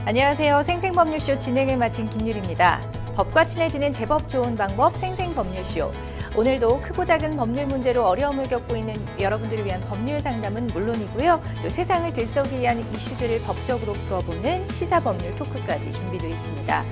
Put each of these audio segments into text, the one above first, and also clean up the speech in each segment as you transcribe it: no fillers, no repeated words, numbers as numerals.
안녕하세요. 생생법률쇼 진행을 맡은 김유리입니다. 법과 친해지는 제법 좋은 방법 생생법률쇼. 오늘도 크고 작은 법률 문제로 어려움을 겪고 있는 여러분들을 위한 법률 상담은 물론이고요. 또 세상을 들썩이게 하는 이슈들을 법적으로 풀어보는 시사법률 토크까지 준비되어 있습니다.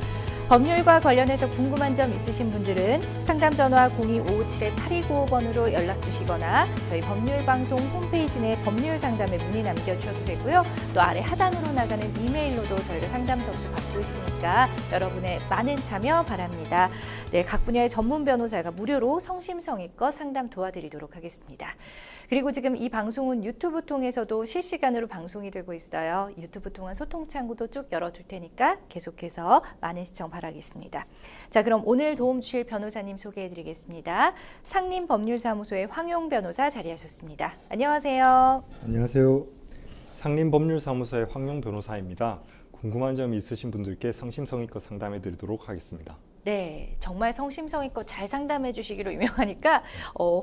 법률과 관련해서 궁금한 점 있으신 분들은 상담 전화 02-557-8295번으로 연락 주시거나 저희 법률방송 홈페이지 내 법률 상담에 문의 남겨주셔도 되고요. 또 아래 하단으로 나가는 이메일로도 저희가 상담 접수 받고 있으니까 여러분의 많은 참여 바랍니다. 네, 각 분야의 전문 변호사가 무료로 성심성의껏 상담 도와드리도록 하겠습니다. 그리고 지금 이 방송은 유튜브 통해서도 실시간으로 방송이 되고 있어요. 유튜브 통한 소통 창구도 쭉 열어둘 테니까 계속해서 많은 시청 바라겠습니다. 자, 그럼 오늘 도움 주실 변호사님 소개해드리겠습니다. 상림법률사무소의 황용 변호사 자리하셨습니다. 안녕하세요. 안녕하세요. 상림법률사무소의 황용 변호사입니다. 궁금한 점이 있으신 분들께 성심성의껏 상담해드리도록 하겠습니다. 네, 정말 성심성의껏 잘 상담해 주시기로 유명하니까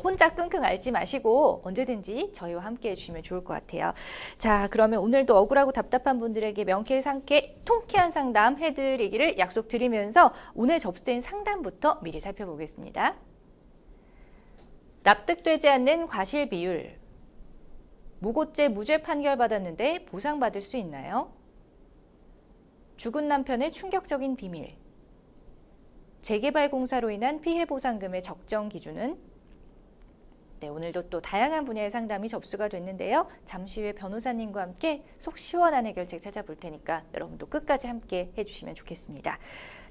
혼자 끙끙 앓지 마시고 언제든지 저희와 함께 해주시면 좋을 것 같아요. 자, 그러면 오늘도 억울하고 답답한 분들에게 명쾌상쾌 통쾌한 상담 해드리기를 약속드리면서 오늘 접수된 상담부터 미리 살펴보겠습니다. 납득되지 않는 과실 비율. 무고죄 무죄 판결받았는데 보상받을 수 있나요? 죽은 남편의 충격적인 비밀. 재개발공사로 인한 피해보상금의 적정 기준은? 네, 오늘도 또 다양한 분야의 상담이 접수가 됐는데요. 잠시 후에 변호사님과 함께 속 시원한 해결책 찾아볼 테니까 여러분도 끝까지 함께 해주시면 좋겠습니다.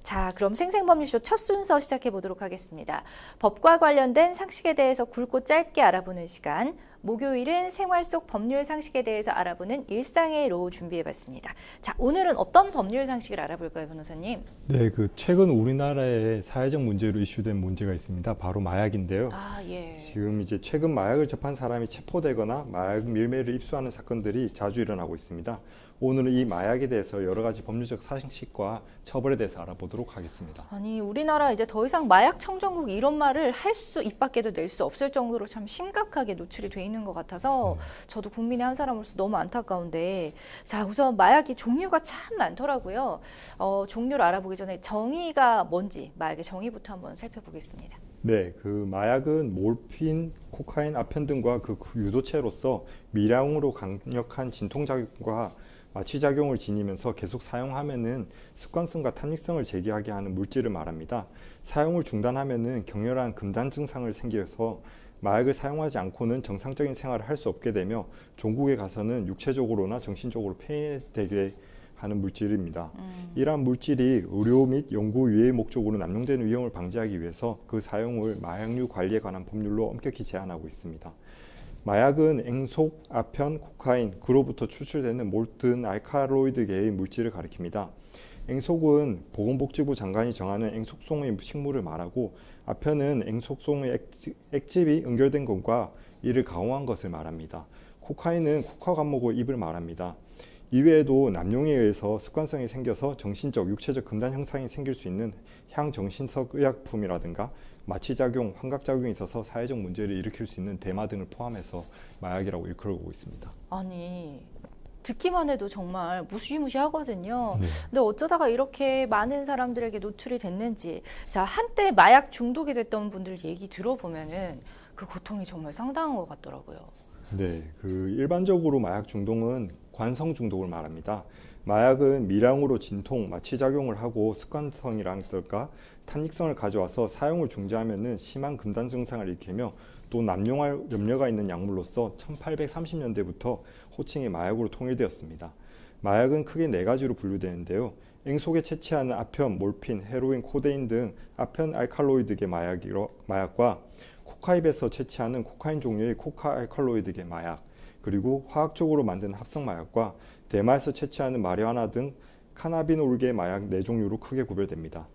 자, 그럼 생생법률쇼 첫 순서 시작해 보도록 하겠습니다. 법과 관련된 상식에 대해서 굵고 짧게 알아보는 시간, 목요일은 생활 속 법률 상식에 대해서 알아보는 일상의 로 준비해봤습니다. 자, 오늘은 어떤 법률 상식을 알아볼까요, 변호사님? 네, 최근 우리나라에 사회적 문제로 이슈된 문제가 있습니다. 바로 마약인데요. 예. 지금 이제 최근 마약을 접한 사람이 체포되거나 마약 밀매를 입수하는 사건들이 자주 일어나고 있습니다. 오늘은 이 마약에 대해서 여러 가지 법률적 상식과 처벌에 대해서 알아보도록 하겠습니다. 아니, 우리나라 이제 더 이상 마약 청정국 이런 말을 할 수 입 밖에도 낼 수 없을 정도로 참 심각하게 노출이 돼 있는 것 같아서 저도 국민의 한 사람으로서 너무 안타까운데, 자, 우선 마약이 종류가 참 많더라고요. 종류를 알아보기 전에 정의가 뭔지 마약의 정의부터 한번 살펴보겠습니다. 네, 마약은 몰핀, 코카인, 아편 등과 그 유도체로서 미량으로 강력한 진통작용과 마취작용을 지니면서 계속 사용하면은 습관성과 탄력성을 제기하게 하는 물질을 말합니다. 사용을 중단하면은 격렬한 금단 증상을 생겨서 마약을 사용하지 않고는 정상적인 생활을 할 수 없게 되며 종국에 가서는 육체적으로나 정신적으로 폐해되게 하는 물질입니다. 이러한 물질이 의료 및 연구 유해 목적으로 남용되는 위험을 방지하기 위해서 그 사용을 마약류 관리에 관한 법률로 엄격히 제한하고 있습니다. 마약은 앵속, 아편, 코카인, 그로부터 추출되는 몰튼 알칼로이드계의 물질을 가리킵니다. 앵속은 보건복지부 장관이 정하는 앵속송의 식물을 말하고, 아편은 앵속송의 액집이 연결된 것과 이를 가공한 것을 말합니다. 코카인은 코카 과목의 잎을 말합니다. 이외에도 남용에 의해서 습관성이 생겨서 정신적, 육체적 금단 현상이 생길 수 있는 향정신성 의약품이라든가 마취작용, 환각작용이 있어서 사회적 문제를 일으킬 수 있는 대마 등을 포함해서 마약이라고 일컬어보고 있습니다. 아니, 듣기만 해도 정말 무시무시하거든요. 네. 근데 어쩌다가 이렇게 많은 사람들에게 노출이 됐는지, 자, 한때 마약 중독이 됐던 분들 얘기 들어보면은 그 고통이 정말 상당한 것 같더라고요. 네, 일반적으로 마약 중독은 관성 중독을 말합니다. 마약은 미량으로 진통, 마취작용을 하고 습관성이라든가 탄력성을 가져와서 사용을 중지하면 심한 금단 증상을 일으키며 또 남용할 염려가 있는 약물로서 1830년대부터 호칭이 마약으로 통일되었습니다. 마약은 크게 네 가지로 분류되는데요. 앵속에 채취하는 아편, 몰핀, 헤로인, 코데인 등 아편 알칼로이드계 마약과 코카잎에서 채취하는 코카인 종류의 코카 알칼로이드계 마약, 그리고 화학적으로 만든 합성 마약과 대마에서 채취하는 마리화나 등 카나비놀계 마약 네 종류로 크게 구별됩니다.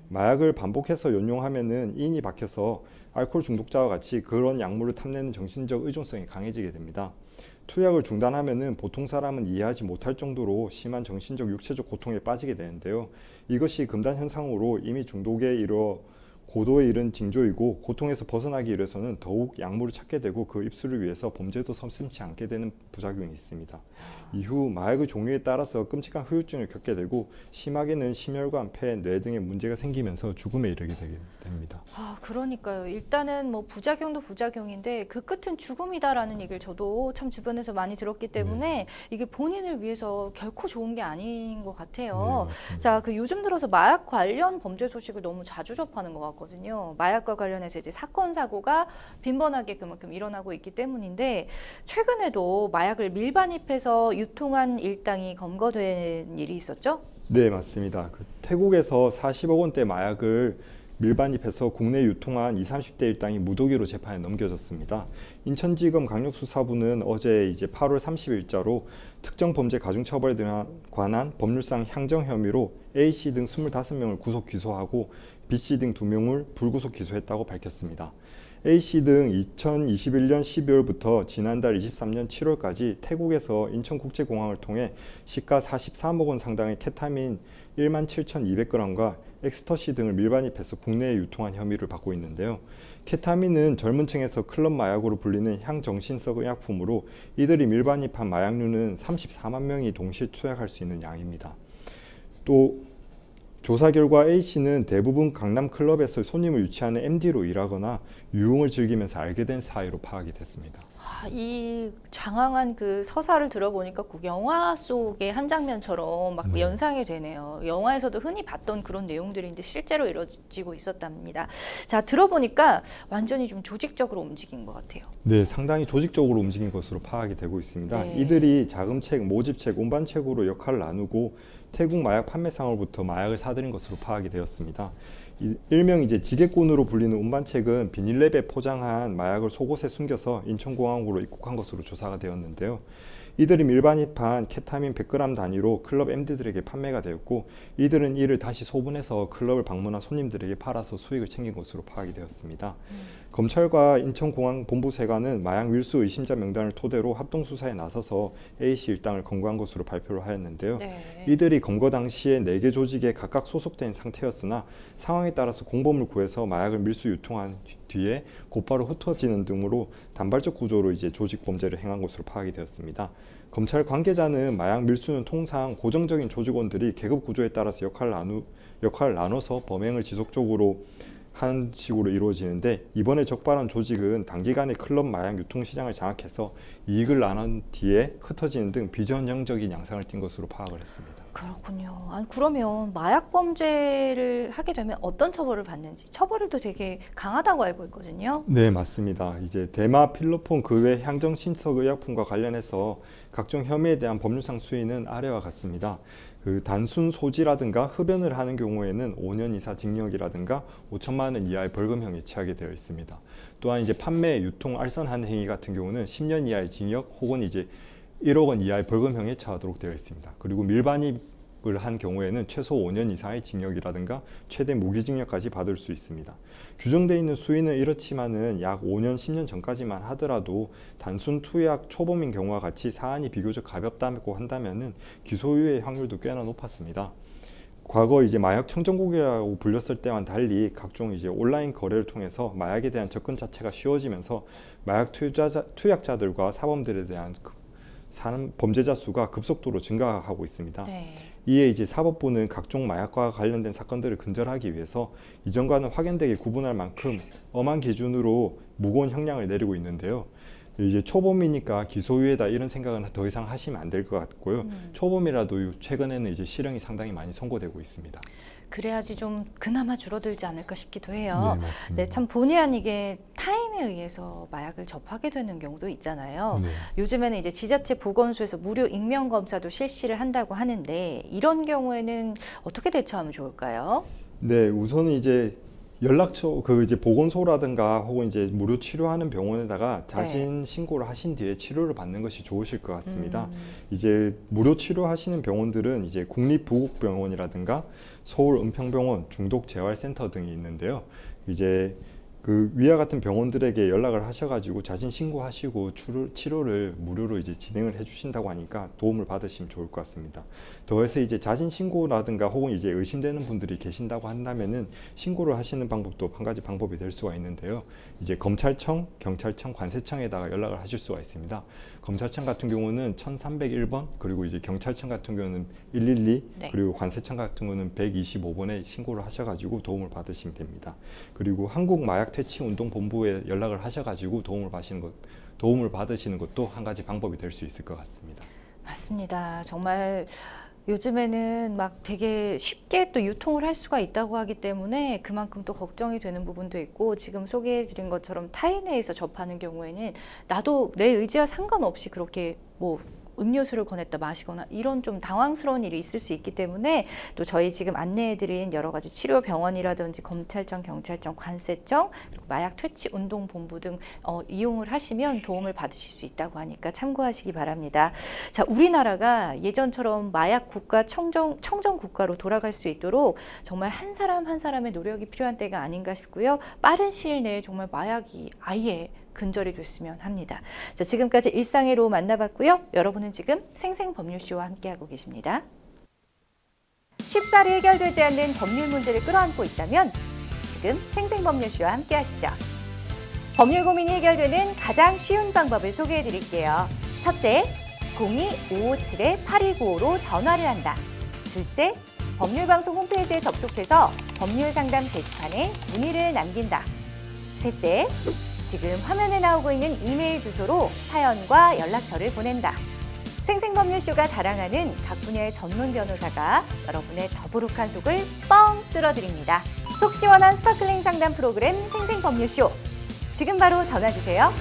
마약을 반복해서 연용하면은 인이 박혀서 알코올 중독자와 같이 그런 약물을 탐내는 정신적 의존성이 강해지게 됩니다. 투약을 중단하면은 보통 사람은 이해하지 못할 정도로 심한 정신적, 육체적 고통에 빠지게 되는데요. 이것이 금단 현상으로 이미 중독에 이르러 고도에 이른 징조이고 고통에서 벗어나기 위해서는 더욱 약물을 찾게 되고 그 입수를 위해서 범죄도 서슴지 않게 되는 부작용이 있습니다. 이후 마약의 종류에 따라서 끔찍한 후유증을 겪게 되고 심하게는 심혈관, 폐, 뇌 등의 문제가 생기면서 죽음에 이르게 되게 됩니다. 그러니까요. 일단은 뭐 부작용도 부작용인데 그 끝은 죽음이다라는 얘기를 저도 참 주변에서 많이 들었기 때문에 이게 본인을 위해서 결코 좋은 게 아닌 것 같아요. 자, 그 요즘 들어서 마약 관련 범죄 소식을 너무 자주 접하는 것 같거든요. 마약과 관련해서 이제 사건 사고가 빈번하게 그만큼 일어나고 있기 때문인데 최근에도 마약을 밀반입해서 유통한 일당이 검거된 일이 있었죠? 네, 맞습니다. 태국에서 40억 원대 마약을 밀반입해서 국내 유통한 20, 30대 일당이 무더기로 재판에 넘겨졌습니다. 인천지검 강력수사부는 어제 이제 8월 30일자로 특정 범죄 가중처벌에 관한 법률상 향정 혐의로 A씨 등 25명을 구속 기소하고 B씨 등 2명을 불구속 기소했다고 밝혔습니다. A씨 등 2021년 12월부터 지난달 23년 7월까지 태국에서 인천국제공항을 통해 시가 43억 원 상당의 케타민 17,200g과 엑스터시 등을 밀반입해서 국내에 유통한 혐의를 받고 있는데요. 케타민은 젊은 층에서 클럽 마약으로 불리는 향정신성 의약품으로 이들이 밀반입한 마약류는 34만 명이 동시에 투약할 수 있는 양입니다. 또 조사 결과 A씨는 대부분 강남 클럽에서 손님을 유치하는 MD로 일하거나 유흥을 즐기면서 알게 된 사이로 파악이 됐습니다. 이 장황한 그 서사를 들어보니까 꼭 영화 속의 한 장면처럼 막 연상이 되네요. 영화에서도 흔히 봤던 그런 내용들인데 실제로 이루어지고 있었답니다. 자, 들어보니까 완전히 좀 조직적으로 움직인 것 같아요. 네, 상당히 조직적으로 움직인 것으로 파악이 되고 있습니다. 네. 이들이 자금책, 모집책, 운반책으로 역할을 나누고 태국 마약 판매상으로부터 마약을 사들인 것으로 파악이 되었습니다. 일명 이제 지게꾼으로 불리는 운반책은 비닐랩에 포장한 마약을 속옷에 숨겨서 인천공항으로 입국한 것으로 조사가 되었는데요. 이들이 밀반입한 케타민 100g 단위로 클럽 MD들에게 판매가 되었고 이들은 이를 다시 소분해서 클럽을 방문한 손님들에게 팔아서 수익을 챙긴 것으로 파악이 되었습니다. 검찰과 인천공항 본부세관은 마약 밀수 의심자 명단을 토대로 합동수사에 나서서 A씨 일당을 검거한 것으로 발표를 하였는데요. 네. 이들이 검거 당시에 4개 조직에 각각 소속된 상태였으나 상황에 따라서 공범을 구해서 마약을 밀수 유통한 뒤에 곧바로 흩어지는 등으로 단발적 구조로 이제 조직 범죄를 행한 것으로 파악이 되었습니다. 검찰 관계자는 마약 밀수는 통상 고정적인 조직원들이 계급 구조에 따라서 역할을 나눠서 범행을 지속적으로 한 식으로 이루어지는데 이번에 적발한 조직은 단기간에 클럽 마약 유통 시장을 장악해서 이익을 나눈 뒤에 흩어지는 등 비전형적인 양상을 띈 것으로 파악을 했습니다. 그렇군요. 아니, 그러면 마약 범죄를 하게 되면 어떤 처벌을 받는지 처벌이 또 되게 강하다고 알고 있거든요. 네, 맞습니다. 이제 대마, 필로폰 그 외 향정신석 의약품과 관련해서 각종 혐의에 대한 법률상 수위는 아래와 같습니다. 단순 소지라든가 흡연을 하는 경우에는 5년 이사 징역이라든가 5천만 원 이하의 벌금형에 처하게 되어 있습니다. 또한 이제 판매, 유통, 알선하는 행위 같은 경우는 10년 이하의 징역 혹은 이제 1억 원 이하의 벌금형에 처하도록 되어 있습니다. 그리고 밀반입을 한 경우에는 최소 5년 이상의 징역이라든가 최대 무기징역까지 받을 수 있습니다. 규정되어 있는 수위는 이렇지만은 약 5년, 10년 전까지만 하더라도 단순 투약 초범인 경우와 같이 사안이 비교적 가볍다고 한다면은 기소유예 확률도 꽤나 높았습니다. 과거 이제 마약 청정국이라고 불렸을 때와는 달리 각종 이제 온라인 거래를 통해서 마약에 대한 접근 자체가 쉬워지면서 마약 투약자들과 사범들에 대한 범죄자 수가 급속도로 증가하고 있습니다. 네. 이에 이제 사법부는 각종 마약과 관련된 사건들을 근절하기 위해서 이전과는 확연되게 구분할 만큼 엄한 기준으로 무거운 형량을 내리고 있는데요. 이제 초범이니까 기소유예다 이런 생각은 더 이상 하시면 안 될 것 같고요. 초범이라도 최근에는 이제 실형이 상당히 많이 선고되고 있습니다. 그래야지 좀 그나마 줄어들지 않을까 싶기도 해요. 네, 맞습니다. 네, 참 본의 아니게 타인에 의해서 마약을 접하게 되는 경우도 있잖아요. 네. 요즘에는 이제 지자체 보건소에서 무료 익명 검사도 실시를 한다고 하는데 이런 경우에는 어떻게 대처하면 좋을까요? 네, 우선은 이제 연락처 이제 보건소라든가 혹은 이제 무료 치료하는 병원에다가 자신 신고를 하신 뒤에 치료를 받는 것이 좋으실 것 같습니다. 이제 무료 치료하시는 병원들은 이제 국립부곡병원이라든가 서울 은평병원 중독재활센터 등이 있는데요. 이제 그 위와 같은 병원들에게 연락을 하셔가지고 자진 신고하시고 치료를 무료로 이제 진행을 해주신다고 하니까 도움을 받으시면 좋을 것 같습니다. 더해서 이제 자진 신고라든가 혹은 이제 의심되는 분들이 계신다고 한다면은 신고를 하시는 방법도 한 가지 방법이 될 수가 있는데요. 이제 검찰청, 경찰청, 관세청에다가 연락을 하실 수가 있습니다. 검찰청 같은 경우는 1301번, 그리고 이제 경찰청 같은 경우는 112, 네. 그리고 관세청 같은 경우는 125번에 신고를 하셔가지고 도움을 받으시면 됩니다. 그리고 한국마약퇴치운동본부에 연락을 하셔가지고 도움을 받으시는 것도 한 가지 방법이 될 수 있을 것 같습니다. 맞습니다. 정말 요즘에는 막 되게 쉽게 또 유통을 할 수가 있다고 하기 때문에 그만큼 또 걱정이 되는 부분도 있고, 지금 소개해드린 것처럼 타인에서 접하는 경우에는 나도 내 의지와 상관없이 그렇게 뭐 음료수를 권했다 마시거나 이런 좀 당황스러운 일이 있을 수 있기 때문에, 또 저희 지금 안내해드린 여러 가지 치료 병원이라든지 검찰청, 경찰청, 관세청, 그리고 마약퇴치운동본부 등 이용을 하시면 도움을 받으실 수 있다고 하니까 참고하시기 바랍니다. 자, 우리나라가 예전처럼 마약 국가, 청정 국가로 돌아갈 수 있도록 정말 한 사람 한 사람의 노력이 필요한 때가 아닌가 싶고요. 빠른 시일 내에 정말 마약이 아예 근절이 됐으면 합니다. 자, 지금까지 일상의로 만나봤고요. 여러분은 지금 생생법률쇼와 함께하고 계십니다. 쉽사리 해결되지 않는 법률 문제를 끌어안고 있다면 지금 생생법률쇼와 함께하시죠. 법률 고민이 해결되는 가장 쉬운 방법을 소개해드릴게요. 첫째, 02-557-8295로 전화를 한다. 둘째, 법률방송 홈페이지에 접속해서 법률상담 게시판에 문의를 남긴다. 셋째, 지금 화면에 나오고 있는 이메일 주소로 사연과 연락처를 보낸다. 생생법률쇼가 자랑하는 각 분야의 전문 변호사가 여러분의 더부룩한 속을 뻥 뚫어드립니다. 속 시원한 스파클링 상담 프로그램 생생법률쇼. 지금 바로 전화주세요.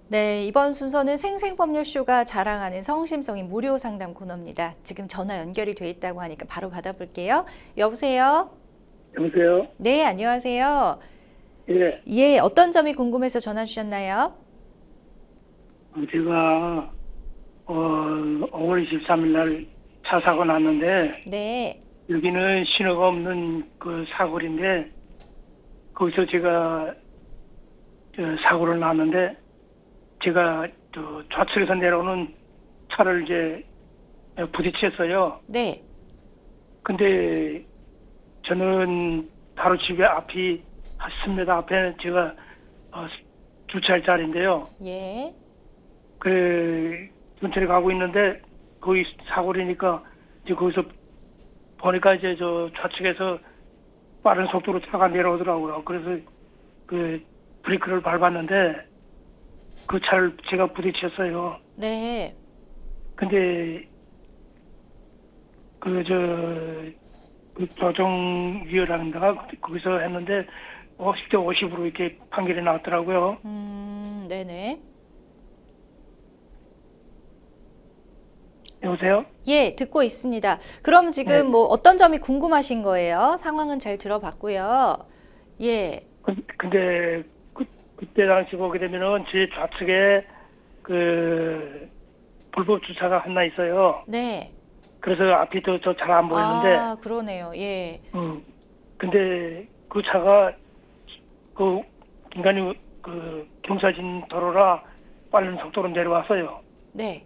네, 이번 순서는 생생법률쇼가 자랑하는 성심성인 무료 상담 코너입니다. 지금 전화 연결이 돼 있다고 하니까 바로 받아볼게요. 여보세요? 여보세요? 네, 안녕하세요. 예, 예, 어떤 점이 궁금해서 전화 주셨나요? 제가 5월 23일 날 차 사고 났는데, 네, 여기는 신호가 없는 그 사거리인데, 거기서 제가 사고를 났는데, 제가 좌측에서 내려오는 차를 이제 부딪혔어요. 네, 근데 저는 바로 집에 앞이 한 10m 앞에 제가 주차할 자리인데요. 예, 그 천천히 가고 있는데 거기 사고리니까 이제 거기서 보니까 이제 저 좌측에서 빠른 속도로 차가 내려오더라고요. 그래서 그 브레이크를 밟았는데 그 차를 제가 부딪혔어요. 네, 근데 그 조정위원회라는 데가 거기서 했는데 50대 50으로 이렇게 판결이 나왔더라고요. 네네. 여보세요? 예, 듣고 있습니다. 그럼 지금 네. 뭐 어떤 점이 궁금하신 거예요? 상황은 잘 들어봤고요. 예, 근데 그때 당시 보게 되면은 제 좌측에 그 불법 주차가 하나 있어요. 네. 그래서 앞이 더 잘 안 보이는데, 아, 그러네요. 예, 근데 그 차가 그 인간이 그 경사진 도로라 빠른 속도로 내려왔어요. 네.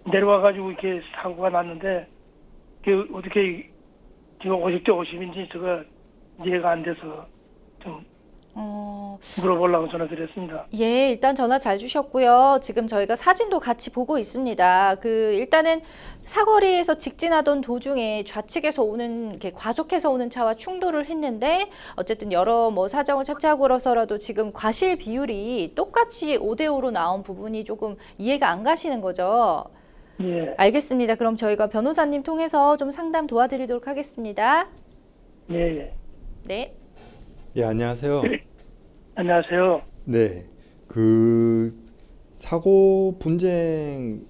내려와가지고 이렇게 사고가 났는데, 그 어떻게 지금 50대 50인지 제가 이해가 안 돼서 좀 물어보려고 전화드렸습니다. 예, 일단 전화 잘 주셨고요. 지금 저희가 사진도 같이 보고 있습니다. 일단은 사거리에서 직진하던 도중에 좌측에서 오는, 이렇게 과속해서 오는 차와 충돌을 했는데, 어쨌든 여러 뭐 사정을 차치하고서라도 지금 과실 비율이 똑같이 5대5로 나온 부분이 조금 이해가 안 가시는 거죠. 예, 알겠습니다. 그럼 저희가 변호사님 통해서 좀 상담 도와드리도록 하겠습니다. 예, 예. 네. 예, 안녕하세요. 안녕하세요. 네, 그 사고 분쟁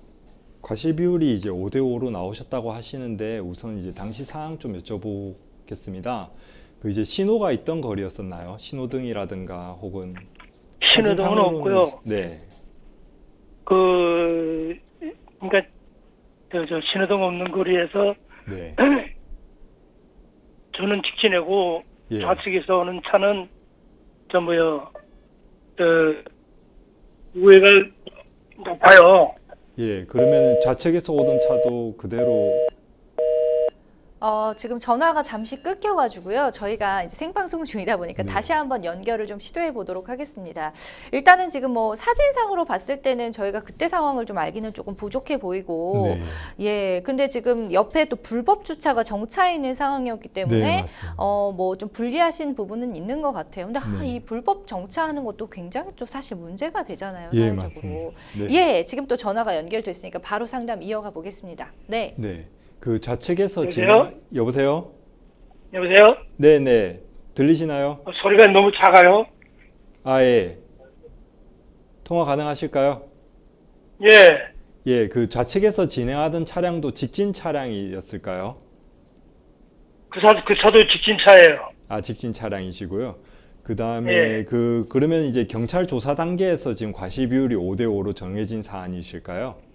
과실 비율이 이제 5대5로 나오셨다고 하시는데, 우선 이제 당시 상황 좀 여쭤보겠습니다. 그 이제 신호가 있던 거리였었나요? 신호등이라든가 혹은 신호등은 사진상으로는- 없고요. 네, 그러니까 저 신호등 없는 거리에서 네, 저는 직진이고 예. 좌측에서 오는 차는 저 뭐요 우회가 높아요. 예, 그러면 좌측에서 오던 차도 그대로 지금 전화가 잠시 끊겨가지고요. 저희가 이제 생방송 중이다 보니까 네. 다시 한번 연결을 좀 시도해 보도록 하겠습니다. 일단은 지금 뭐 사진상으로 봤을 때는 저희가 그때 상황을 좀 알기는 조금 부족해 보이고, 네. 예, 근데 지금 옆에 또 불법 주차가 정차해 있는 상황이었기 때문에, 네, 맞습니다. 뭐 좀 불리하신 부분은 있는 것 같아요. 근데 네. 이 불법 정차하는 것도 굉장히 또 사실 문제가 되잖아요, 예, 사회적으로. 맞습니다. 네. 예, 지금 또 전화가 연결됐으니까 바로 상담 이어가 보겠습니다. 네. 네. 그 좌측에서 여보세요? 여보세요? 여보세요? 네, 네. 들리시나요? 소리가 너무 작아요. 아, 예. 통화 가능하실까요? 예. 예, 그 좌측에서 진행하던 차량도 직진 차량이었을까요? 그 차도 직진차예요. 아, 직진 차량이시고요. 그다음에 예. 그러면 이제 경찰 조사 단계에서 지금 과시 비율이 5대 5로 정해진 사안이실까요?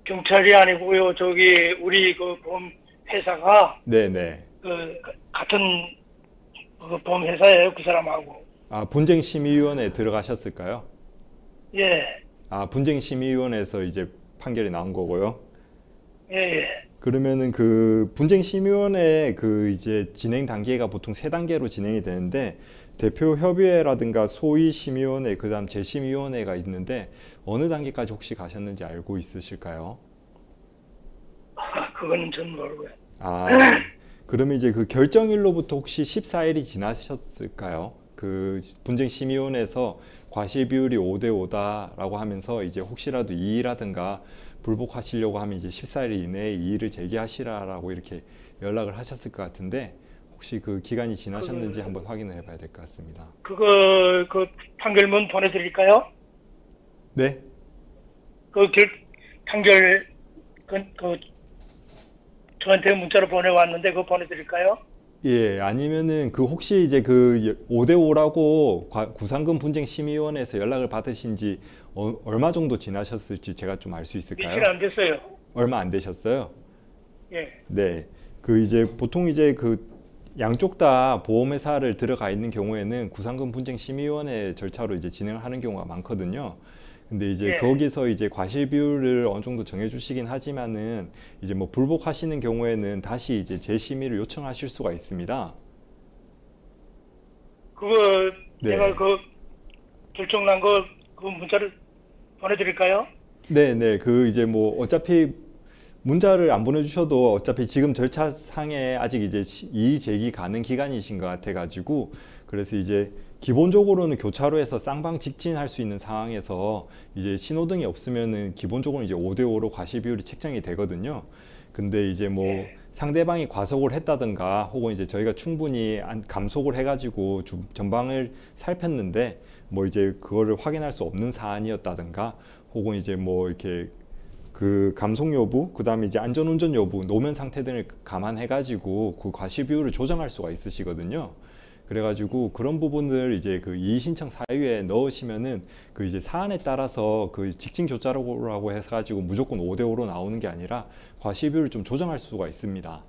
경찰이 아니고요. 저기 우리 그 보험 회사가 네, 네. 같은 보험 회사예요. 그 사람하고. 아, 분쟁 심의위원회에 들어가셨을까요? 예. 아, 분쟁 심의위원회에서 이제 판결이 나온 거고요. 예. 예. 그러면은 그 분쟁 심의위원회 그 이제 진행 단계가 보통 세 단계로 진행이 되는데 대표 협의회라든가 소위 심의위원회, 그다음 재심의위원회가 있는데 어느 단계까지 혹시 가셨는지 알고 있으실까요? 그거는 전 모르고요. 아, 그러면 이제 그 결정일로부터 혹시 14일이 지나셨을까요? 그 분쟁 심의위원회에서 과실 비율이 5대 5다라고 하면서 이제 혹시라도 이의라든가 불복하시려고 하면 이제 14일 이내에 이의를 제기하시라라고 이렇게 연락을 하셨을 것 같은데 혹시 그 기간이 지나셨는지 한번 확인을 해봐야 될 것 같습니다. 그 판결문 보내드릴까요? 네? 판결 저한테 문자로 보내왔는데 그거 보내드릴까요? 예, 아니면은 그 혹시 이제 그 5대 5라고 구상금 분쟁 심의위원회에서 연락을 받으신지 얼마 정도 지나셨을지 제가 좀 알 수 있을까요? 며칠 안 됐어요. 얼마 안 되셨어요? 예. 네. 그 이제 보통 이제 그 양쪽 다 보험회사를 들어가 있는 경우에는 구상금 분쟁 심의위원회 절차로 이제 진행을 하는 경우가 많거든요. 근데 이제 예. 거기서 이제 과실 비율을 어느 정도 정해 주시긴 하지만은 이제 뭐 불복하시는 경우에는 다시 이제 재심의를 요청하실 수가 있습니다. 그거 네. 내가 결정난 그 문자를 보내드릴까요? 네. 그 이제 뭐 어차피 문자를 안 보내주셔도 어차피 지금 절차상에 아직 이제 이의 제기 가능 기간이신 것 같아가지고 그래서 이제 기본적으로는 교차로에서 쌍방 직진할 수 있는 상황에서 이제 신호등이 없으면은 기본적으로 이제 5대 5로 과실 비율이 책정이 되거든요. 근데 이제 뭐 상대방이 과속을 했다든가 혹은 이제 저희가 충분히 감속을 해가지고 좀 전방을 살폈는데 뭐 이제 그거를 확인할 수 없는 사안이었다든가 혹은 이제 뭐 이렇게 그 감속 여부, 그 다음에 이제 안전운전 여부, 노면 상태 등을 감안해가지고 그 과실 비율을 조정할 수가 있으시거든요. 그래가지고 그런 부분을 이제 그 이의 신청 사유에 넣으시면은 그 이제 사안에 따라서 그 직진 교차로라고 해가지고 무조건 5대 5로 나오는 게 아니라 과실 비율을 좀 조정할 수가 있습니다.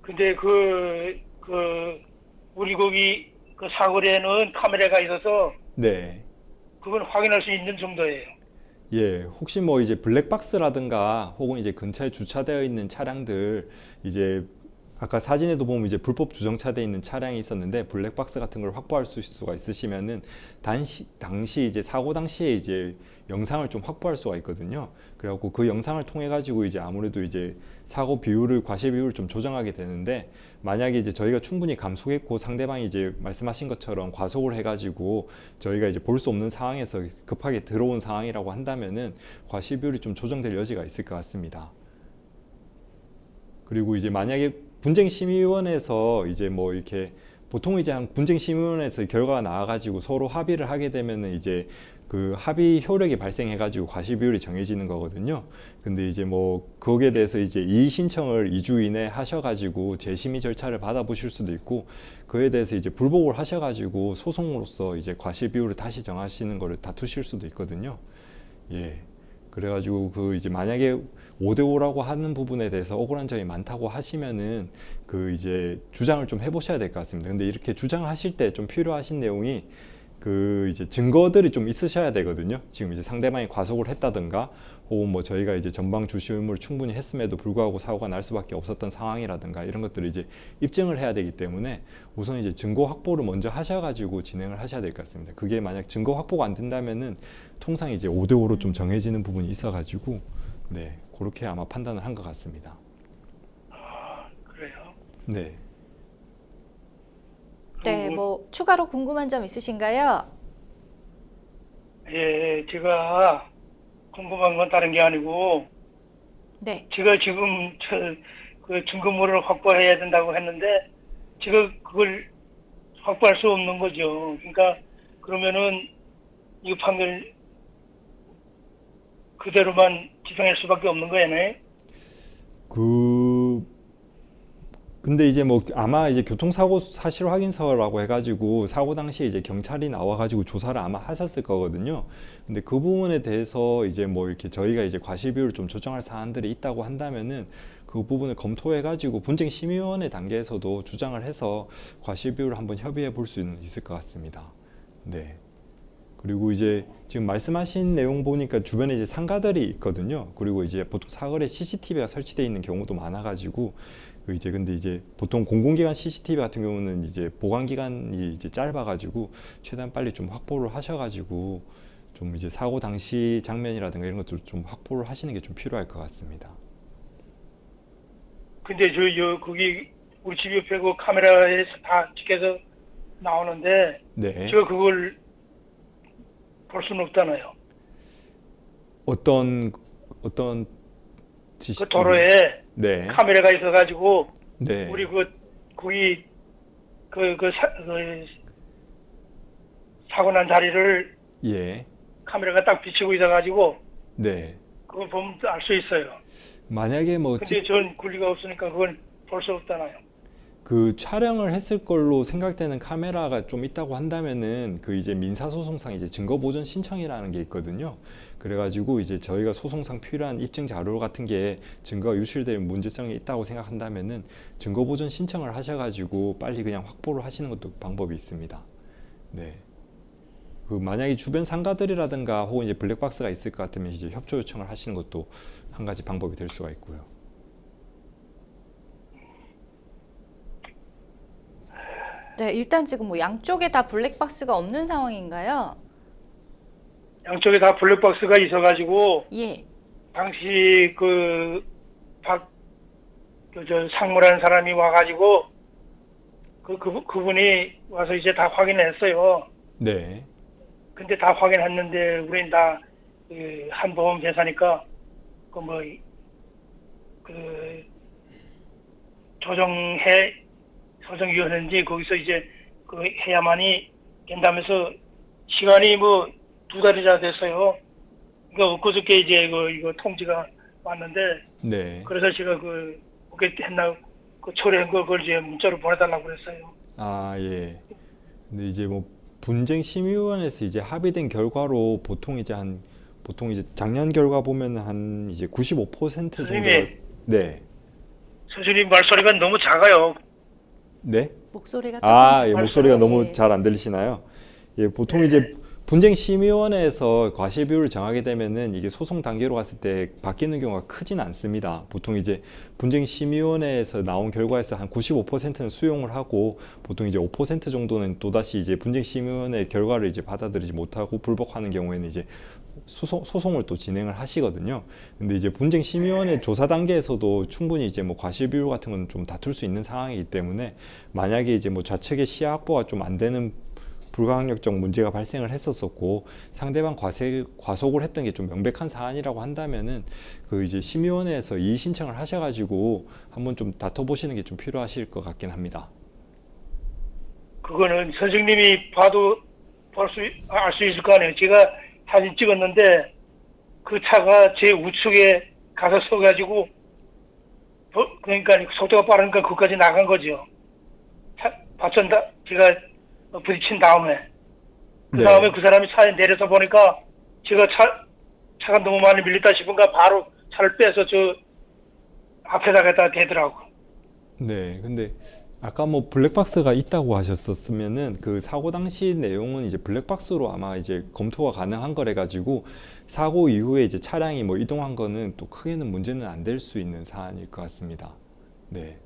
근데 우리 거기 그 사거리에는 카메라가 있어서 네. 그건 확인할 수 있는 정도예요. 예, 혹시 뭐 이제 블랙박스라든가 혹은 이제 근처에 주차되어 있는 차량들 이제 아까 사진에도 보면 이제 불법 주정차되어 있는 차량이 있었는데 블랙박스 같은 걸 확보할 수가 있으시면은 당시 이제 사고 당시에 이제 영상을 좀 확보할 수가 있거든요. 그래갖고 그 영상을 통해 가지고 이제 아무래도 이제 사고 비율을 과실 비율을 좀 조정하게 되는데 만약에 이제 저희가 충분히 감속했고 상대방이 이제 말씀하신 것처럼 과속을 해가지고 저희가 이제 볼 수 없는 상황에서 급하게 들어온 상황이라고 한다면은 과실 비율이 좀 조정될 여지가 있을 것 같습니다. 그리고 이제 만약에 분쟁심의위원회에서 이제 뭐 이렇게 보통 이제 한 분쟁심의위원회에서 결과가 나와가지고 서로 합의를 하게 되면은 이제 그 합의 효력이 발생해가지고 과실 비율이 정해지는 거거든요. 근데 이제 뭐 거기에 대해서 이제 이의 신청을 2주 이내 하셔가지고 재심의 절차를 받아보실 수도 있고 그에 대해서 이제 불복을 하셔가지고 소송으로서 이제 과실 비율을 다시 정하시는 거를 다투실 수도 있거든요. 예. 그래가지고 그 이제 만약에 5대5라고 하는 부분에 대해서 억울한 점이 많다고 하시면은 그 이제 주장을 좀 해보셔야 될 것 같습니다. 근데 이렇게 주장을 하실 때 좀 필요하신 내용이 그 이제 증거들이 좀 있으셔야 되거든요. 지금 이제 상대방이 과속을 했다든가 혹은 뭐 저희가 이제 전방 주시 의무를 충분히 했음에도 불구하고 사고가 날 수밖에 없었던 상황이라든가 이런 것들을 이제 입증을 해야 되기 때문에 우선 이제 증거 확보를 먼저 하셔가지고 진행을 하셔야 될 것 같습니다. 그게 만약 증거 확보가 안 된다면은 통상 이제 5대5로 좀 정해지는 부분이 있어가지고 네 그렇게 아마 판단을 한 것 같습니다. 그래요? 네. 네, 뭐 추가로 궁금한 점 있으신가요? 예, 제가 궁금한 건 다른 게 아니고, 네. 제가 지금 그 증거물을 확보해야 된다고 했는데, 제가 그걸 확보할 수 없는 거죠. 그러니까 그러면은 이 판결 그대로만 집행할 수밖에 없는 거예요. 근데 이제 뭐 아마 이제 교통사고 사실 확인서라고 해가지고 사고 당시에 이제 경찰이 나와가지고 조사를 아마 하셨을 거거든요. 근데 그 부분에 대해서 이제 뭐 이렇게 저희가 이제 과실비율을 좀 조정할 사안들이 있다고 한다면은 그 부분을 검토해가지고 분쟁심의위원회 단계에서도 주장을 해서 과실비율을 한번 협의해 볼 수 있을 것 같습니다. 네. 그리고 이제 지금 말씀하신 내용 보니까 주변에 이제 상가들이 있거든요. 그리고 이제 보통 사거리에 CCTV가 설치되어 있는 경우도 많아가지고 근데 이제 보통 공공기관 CCTV 같은 경우는 이제 보관 기간이 이제 짧아가지고 최대한 빨리 좀 확보를 하셔가지고 좀 이제 사고 당시 장면이라든가 이런 것들을 좀 확보를 하시는 게 좀 필요할 것 같습니다. 근데 거기 우리 집 옆에 그 카메라에서 다 찍혀서 나오는데, 네. 제가 그걸 볼 수는 없잖아요. 어떤 그 CCTV? 도로에 네. 카메라가 있어가지고, 네. 우리 거기 사고 난 자리를 예. 카메라가 딱 비치고 있어가지고, 네. 그걸 보면 알 수 있어요. 만약에 뭐 근데 전 권리가 없으니까 그건 볼 수 없잖아요. 그 촬영을 했을 걸로 생각되는 카메라가 좀 있다고 한다면은 그 이제 민사소송상 이제 증거보전 신청이라는 게 있거든요. 그래가지고 이제 저희가 소송상 필요한 입증 자료 같은 게 증거가 유출될 문제성이 있다고 생각한다면은 증거보전 신청을 하셔가지고 빨리 그냥 확보를 하시는 것도 방법이 있습니다. 네. 그 만약에 주변 상가들이라든가 혹은 이제 블랙박스가 있을 것 같으면 이제 협조 요청을 하시는 것도 한 가지 방법이 될 수가 있고요. 네, 일단 지금 뭐 양쪽에 다 블랙박스가 없는 상황인가요? 양쪽에 다 블랙박스가 있어가지고, 예. 당시 상무라는 사람이 와가지고, 그분이 와서 이제 다 확인했어요. 네. 근데 다 확인했는데, 우린 다, 한보험 회사니까, 조정위원회인지 거기서 이제 해야만이 된다면서 시간이 뭐 2달이나 됐어요. 그러니까 엊그저께 이제 이거 통지가 왔는데, 네. 그래서 제가 그게 했나 처리한 그걸 이제 문자로 보내달라고 그랬어요. 아, 예. 근데 이제 뭐 분쟁심의위원회에서 이제 합의된 결과로 보통 이제 작년 결과 보면 한 이제 95% 정도. 네. 선생님 말소리가 너무 작아요. 네? 목소리가 조금 예, 목소리가 너무 잘 안 들리시나요? 예, 보통 네. 이제 분쟁심의위원회에서 과실비율을 정하게 되면은 이게 소송 단계로 갔을 때 바뀌는 경우가 크진 않습니다. 보통 이제 분쟁심의위원회에서 나온 결과에서 한 95%는 수용을 하고 보통 이제 5% 정도는 또다시 이제 분쟁심의위원회 결과를 이제 받아들이지 못하고 불복하는 경우에는 이제 소송을 또 진행을 하시거든요. 근데 이제 분쟁심의위원회 조사 단계에서도 충분히 이제 뭐 과실비율 같은 건 좀 다툴 수 있는 상황이기 때문에 만약에 이제 뭐 좌측의 시야 확보가 좀 안 되는 불가항력적 문제가 발생을 했었고 상대방 과속을 했던 게 좀 명백한 사안이라고 한다면은 그 이제 심의원회에서 이의 신청을 하셔가지고 한번 좀 다퉈보시는 게 좀 필요하실 것 같긴 합니다. 그거는 선생님이 봐도 알 수 있을 거 아니에요. 제가 사진 찍었는데 그 차가 제 우측에 가서 서가지고 그러니까 속도가 빠르니까 그까지 나간 거죠. 제가 부딪힌 다음에 그 다음에 그 사람이 차에 내려서 보니까 제가 차가 너무 많이 밀렸다 싶은가 바로 차를 빼서 저 앞에다가 대더라고. 네, 근데 아까 뭐 블랙박스가 있다고 하셨었으면은 그 사고 당시 내용은 이제 블랙박스로 아마 이제 검토가 가능한 거래 가지고 사고 이후에 이제 차량이 뭐 이동한 거는 또 크게는 문제는 안 될 수 있는 사안일 것 같습니다. 네.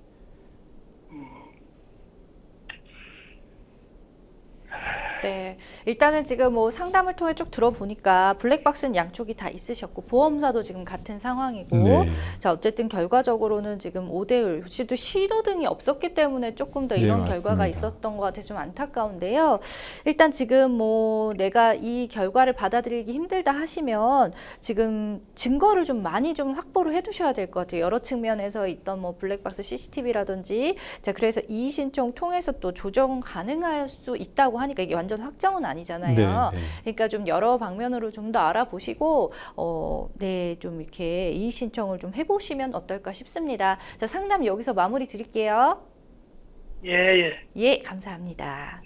네, 일단은 지금 뭐 상담을 통해 쭉 들어보니까 블랙박스는 양쪽이 다 있으셨고 보험사도 지금 같은 상황이고 네. 자 어쨌든 결과적으로는 지금 5대1 혹시도 신호등이 없었기 때문에 조금 더 네, 이런 맞습니다. 결과가 있었던 것 같아서 좀 안타까운데요. 일단 지금 뭐 내가 이 결과를 받아들이기 힘들다 하시면 지금 증거를 좀 많이 좀 확보를 해두셔야 될 것 같아요. 여러 측면에서 있던 뭐 블랙박스 CCTV라든지 자 그래서 이의 신청 통해서 또 조정 가능할 수 있다고 하니까 이게 완전 확정은 아니잖아요. 네, 네. 그러니까 좀 여러 방면으로 좀 더 알아보시고 네, 좀 이렇게 이의 신청을 좀 해보시면 어떨까 싶습니다. 자, 상담 여기서 마무리 드릴게요. 예. 예, 감사합니다.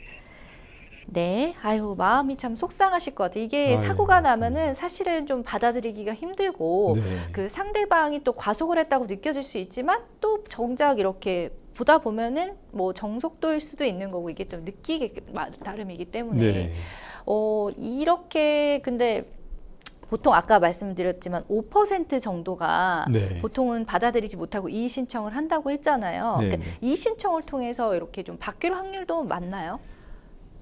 네, 아유 마음이 참 속상하실 것 같아요. 이게 아유, 사고가 맞습니다. 나면은 사실은 좀 받아들이기가 힘들고 네. 그 상대방이 또 과속을 했다고 느껴질 수 있지만 또 정작 이렇게 보다 보면은 뭐 정속도일 수도 있는 거고 이게 또 느끼기 나름이기 때문에 네. 이렇게 근데 보통 아까 말씀드렸지만 5% 정도가 네. 보통은 받아들이지 못하고 이의 신청을 한다고 했잖아요. 네, 그러니까 네. 이의 신청을 통해서 이렇게 좀 바뀔 확률도 많나요?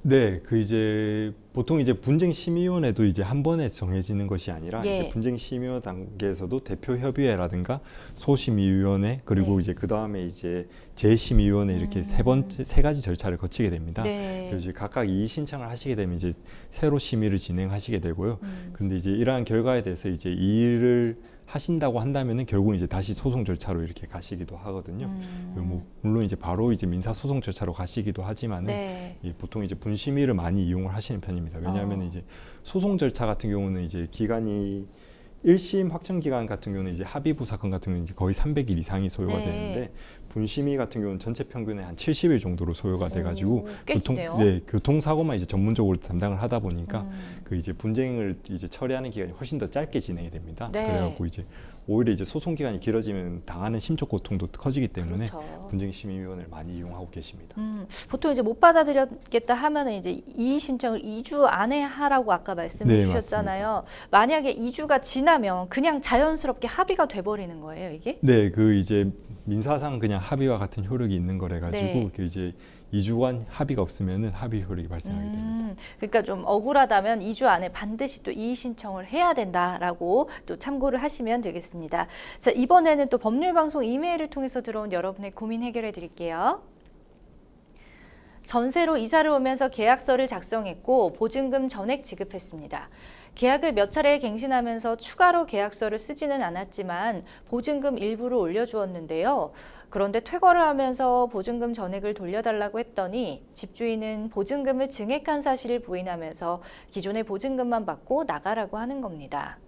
네, 그 이제 보통 이제 분쟁심의위원회도 이제 한 번에 정해지는 것이 아니라 예. 이제 분쟁심의원 단계에서도 대표협의회라든가 소심의위원회 그리고 네. 이제 그 다음에 이제 재심의위원회 이렇게 세 가지 절차를 거치게 됩니다. 네. 그래서 이제 각각 이의 신청을 하시게 되면 이제 새로 심의를 진행하시게 되고요. 그런데 이제 이러한 결과에 대해서 이제 이의를 하신다고 한다면은 결국 이제 다시 소송 절차로 이렇게 가시기도 하거든요. 그리고 뭐 물론 이제 바로 이제 민사 소송 절차로 가시기도 하지만은 네. 보통 이제 분심의를 많이 이용을 하시는 편입니다. 왜냐하면 이제 소송 절차 같은 경우는 이제 기간이 1심 확정 기간 같은 경우는 이제 합의부 사건 같은 경우는 이제 거의 300일 이상이 소요가 네. 되는데 분심의 같은 경우는 전체 평균에 한 70일 정도로 소요가 돼가지고 꽤 기네요. 교통사고만 이제 전문적으로 담당을 하다 보니까 그 이제 분쟁을 이제 처리하는 기간이 훨씬 더 짧게 진행이 됩니다. 네. 그래갖고 이제 오히려 이제 소송 기간이 길어지면 당하는 심적 고통도 커지기 때문에 그렇죠. 분쟁심의위원회를 많이 이용하고 계십니다. 보통 이제 못 받아들였겠다 하면은 이제 이의 신청을 2주 안에 하라고 아까 말씀해 네, 주셨잖아요. 만약에 2주가 지나면 그냥 자연스럽게 합의가 돼버리는 거예요, 이게? 네, 그 이제 민사상 그냥 합의와 같은 효력이 있는 거래 가지고 네. 그 이제 2주간 합의가 없으면은 합의 효력이 발생하게 됩니다. 그러니까 좀 억울하다면 2주 안에 반드시 또 이의 신청을 해야 된다라고 또 참고를 하시면 되겠습니다. 자, 이번에는 또 법률방송 이메일을 통해서 들어온 여러분의 고민 해결해 드릴게요. 전세로 이사를 오면서 계약서를 작성했고 보증금 전액 지급했습니다. 계약을 몇 차례 갱신하면서 추가로 계약서를 쓰지는 않았지만 보증금 일부를 올려주었는데요. 그런데 퇴거를 하면서 보증금 전액을 돌려달라고 했더니 집주인은 보증금을 증액한 사실을 부인하면서 기존의 보증금만 받고 나가라고 하는 겁니다.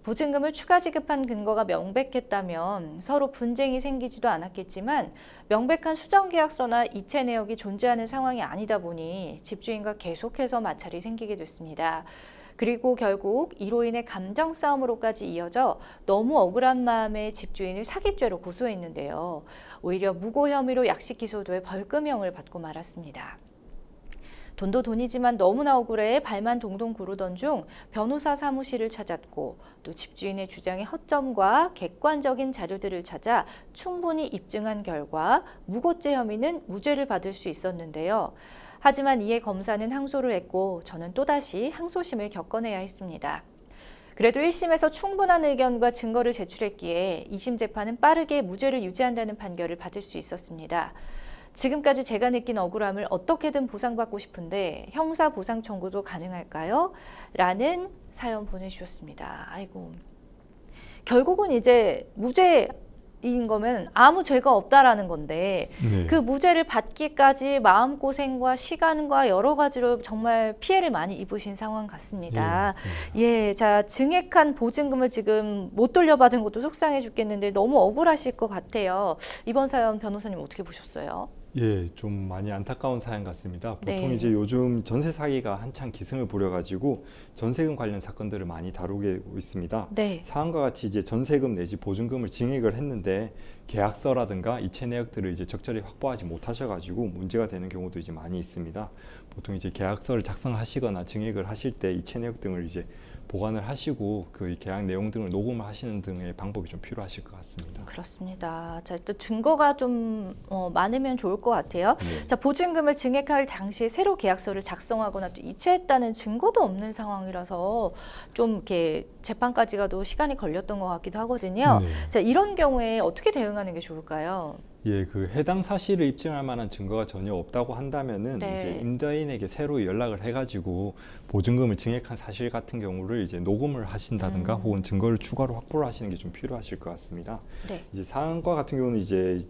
보증금을 추가 지급한 근거가 명백했다면 서로 분쟁이 생기지도 않았겠지만 명백한 수정계약서나 이체 내역이 존재하는 상황이 아니다 보니 집주인과 계속해서 마찰이 생기게 됐습니다. 그리고 결국 이로 인해 감정 싸움으로까지 이어져 너무 억울한 마음에 집주인을 사기죄로 고소했는데요. 오히려 무고 혐의로 약식 기소돼 벌금형을 받고 말았습니다. 돈도 돈이지만 너무나 억울해 발만 동동 구르던 중 변호사 사무실을 찾았고 또 집주인의 주장의 허점과 객관적인 자료들을 찾아 충분히 입증한 결과 무고죄 혐의는 무죄를 받을 수 있었는데요. 하지만 이에 검사는 항소를 했고 저는 또다시 항소심을 겪어내야 했습니다. 그래도 1심에서 충분한 의견과 증거를 제출했기에 2심 재판은 빠르게 무죄를 유지한다는 판결을 받을 수 있었습니다. 지금까지 제가 느낀 억울함을 어떻게든 보상받고 싶은데 형사 보상 청구도 가능할까요? 라는 사연 보내주셨습니다. 아이고, 결국은 이제 무죄인 거면 아무 죄가 없다라는 건데 네. 그 무죄를 받기까지 마음고생과 시간과 여러 가지로 정말 피해를 많이 입으신 상황 같습니다. 예, 자, 증액한 보증금을 지금 못 돌려받은 것도 속상해 죽겠는데 너무 억울하실 것 같아요. 이번 사연 변호사님 어떻게 보셨어요? 예, 좀 많이 안타까운 사연 같습니다. 보통 네. 이제 요즘 전세 사기가 한창 기승을 부려가지고 전세금 관련 사건들을 많이 다루고 있습니다. 네. 사안과 같이 이제 전세금 내지 보증금을 증액을 했는데 계약서라든가 이체 내역들을 이제 적절히 확보하지 못하셔가지고 문제가 되는 경우도 이제 많이 있습니다. 보통 이제 계약서를 작성하시거나 증액을 하실 때 이체 내역 등을 이제 보관을 하시고 그 계약 내용 등을 녹음을 하시는 등의 방법이 좀 필요하실 것 같습니다. 그렇습니다. 자, 또 증거가 좀 많으면 좋을 것 같아요. 네. 자, 보증금을 증액할 당시에 새로 계약서를 작성하거나 또 이체했다는 증거도 없는 상황이라서 좀 이렇게 재판까지 가도 시간이 걸렸던 것 같기도 하거든요. 네. 자, 이런 경우에 어떻게 대응하는 게 좋을까요? 예, 그 해당 사실을 입증할 만한 증거가 전혀 없다고 한다면은 네. 이제 임대인에게 새로 연락을 해가지고 보증금을 증액한 사실 같은 경우를 이제 녹음을 하신다든가 혹은 증거를 추가로 확보를 하시는 게 좀 필요하실 것 같습니다. 네. 이제 사안과 같은 경우는 이제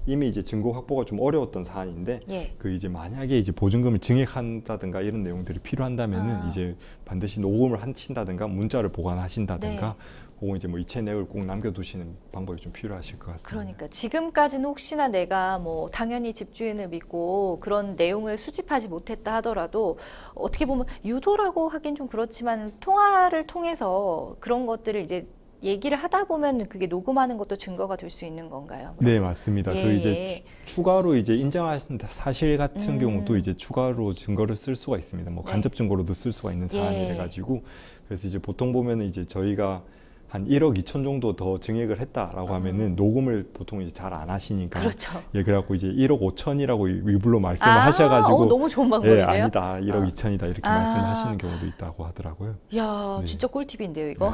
이미 이제 증거 확보가 좀 어려웠던 사안인데 예. 그 이제 만약에 이제 보증금을 증액한다든가 이런 내용들이 필요한다면은 이제 반드시 녹음을 하신다든가 문자를 보관하신다든가 혹은 이제 뭐 이체 내역을 꼭 남겨두시는 방법이 좀 필요하실 것 같습니다. 그러니까 지금까지는 혹시나 내가 뭐 당연히 집주인을 믿고 그런 내용을 수집하지 못했다 하더라도 어떻게 보면 유도라고 하긴 좀 그렇지만 통화를 통해서 그런 것들을 이제 얘기를 하다 보면 그게 녹음하는 것도 증거가 될 수 있는 건가요? 그럼? 네, 맞습니다. 예, 그 이제 예. 추가로 이제 인정하신 사실 같은 경우도 이제 추가로 증거를 쓸 수가 있습니다. 뭐 네. 간접 증거로도 쓸 수가 있는 사안이라 예. 가지고 그래서 이제 보통 보면은 이제 저희가 한 1억 2천 정도 더 증액을 했다라고 하면은 녹음을 보통 이제 잘 안 하시니까 그렇죠. 예, 그래갖고 이제 1억 5천이라고 일부러 말씀을 하셔가지고 너무 좋은 예, 방법이네요. 아니다 1억 2천이다 이렇게 아. 말씀하시는 경우도 있다고 하더라고요. 야, 네. 진짜 꿀팁인데요, 이거.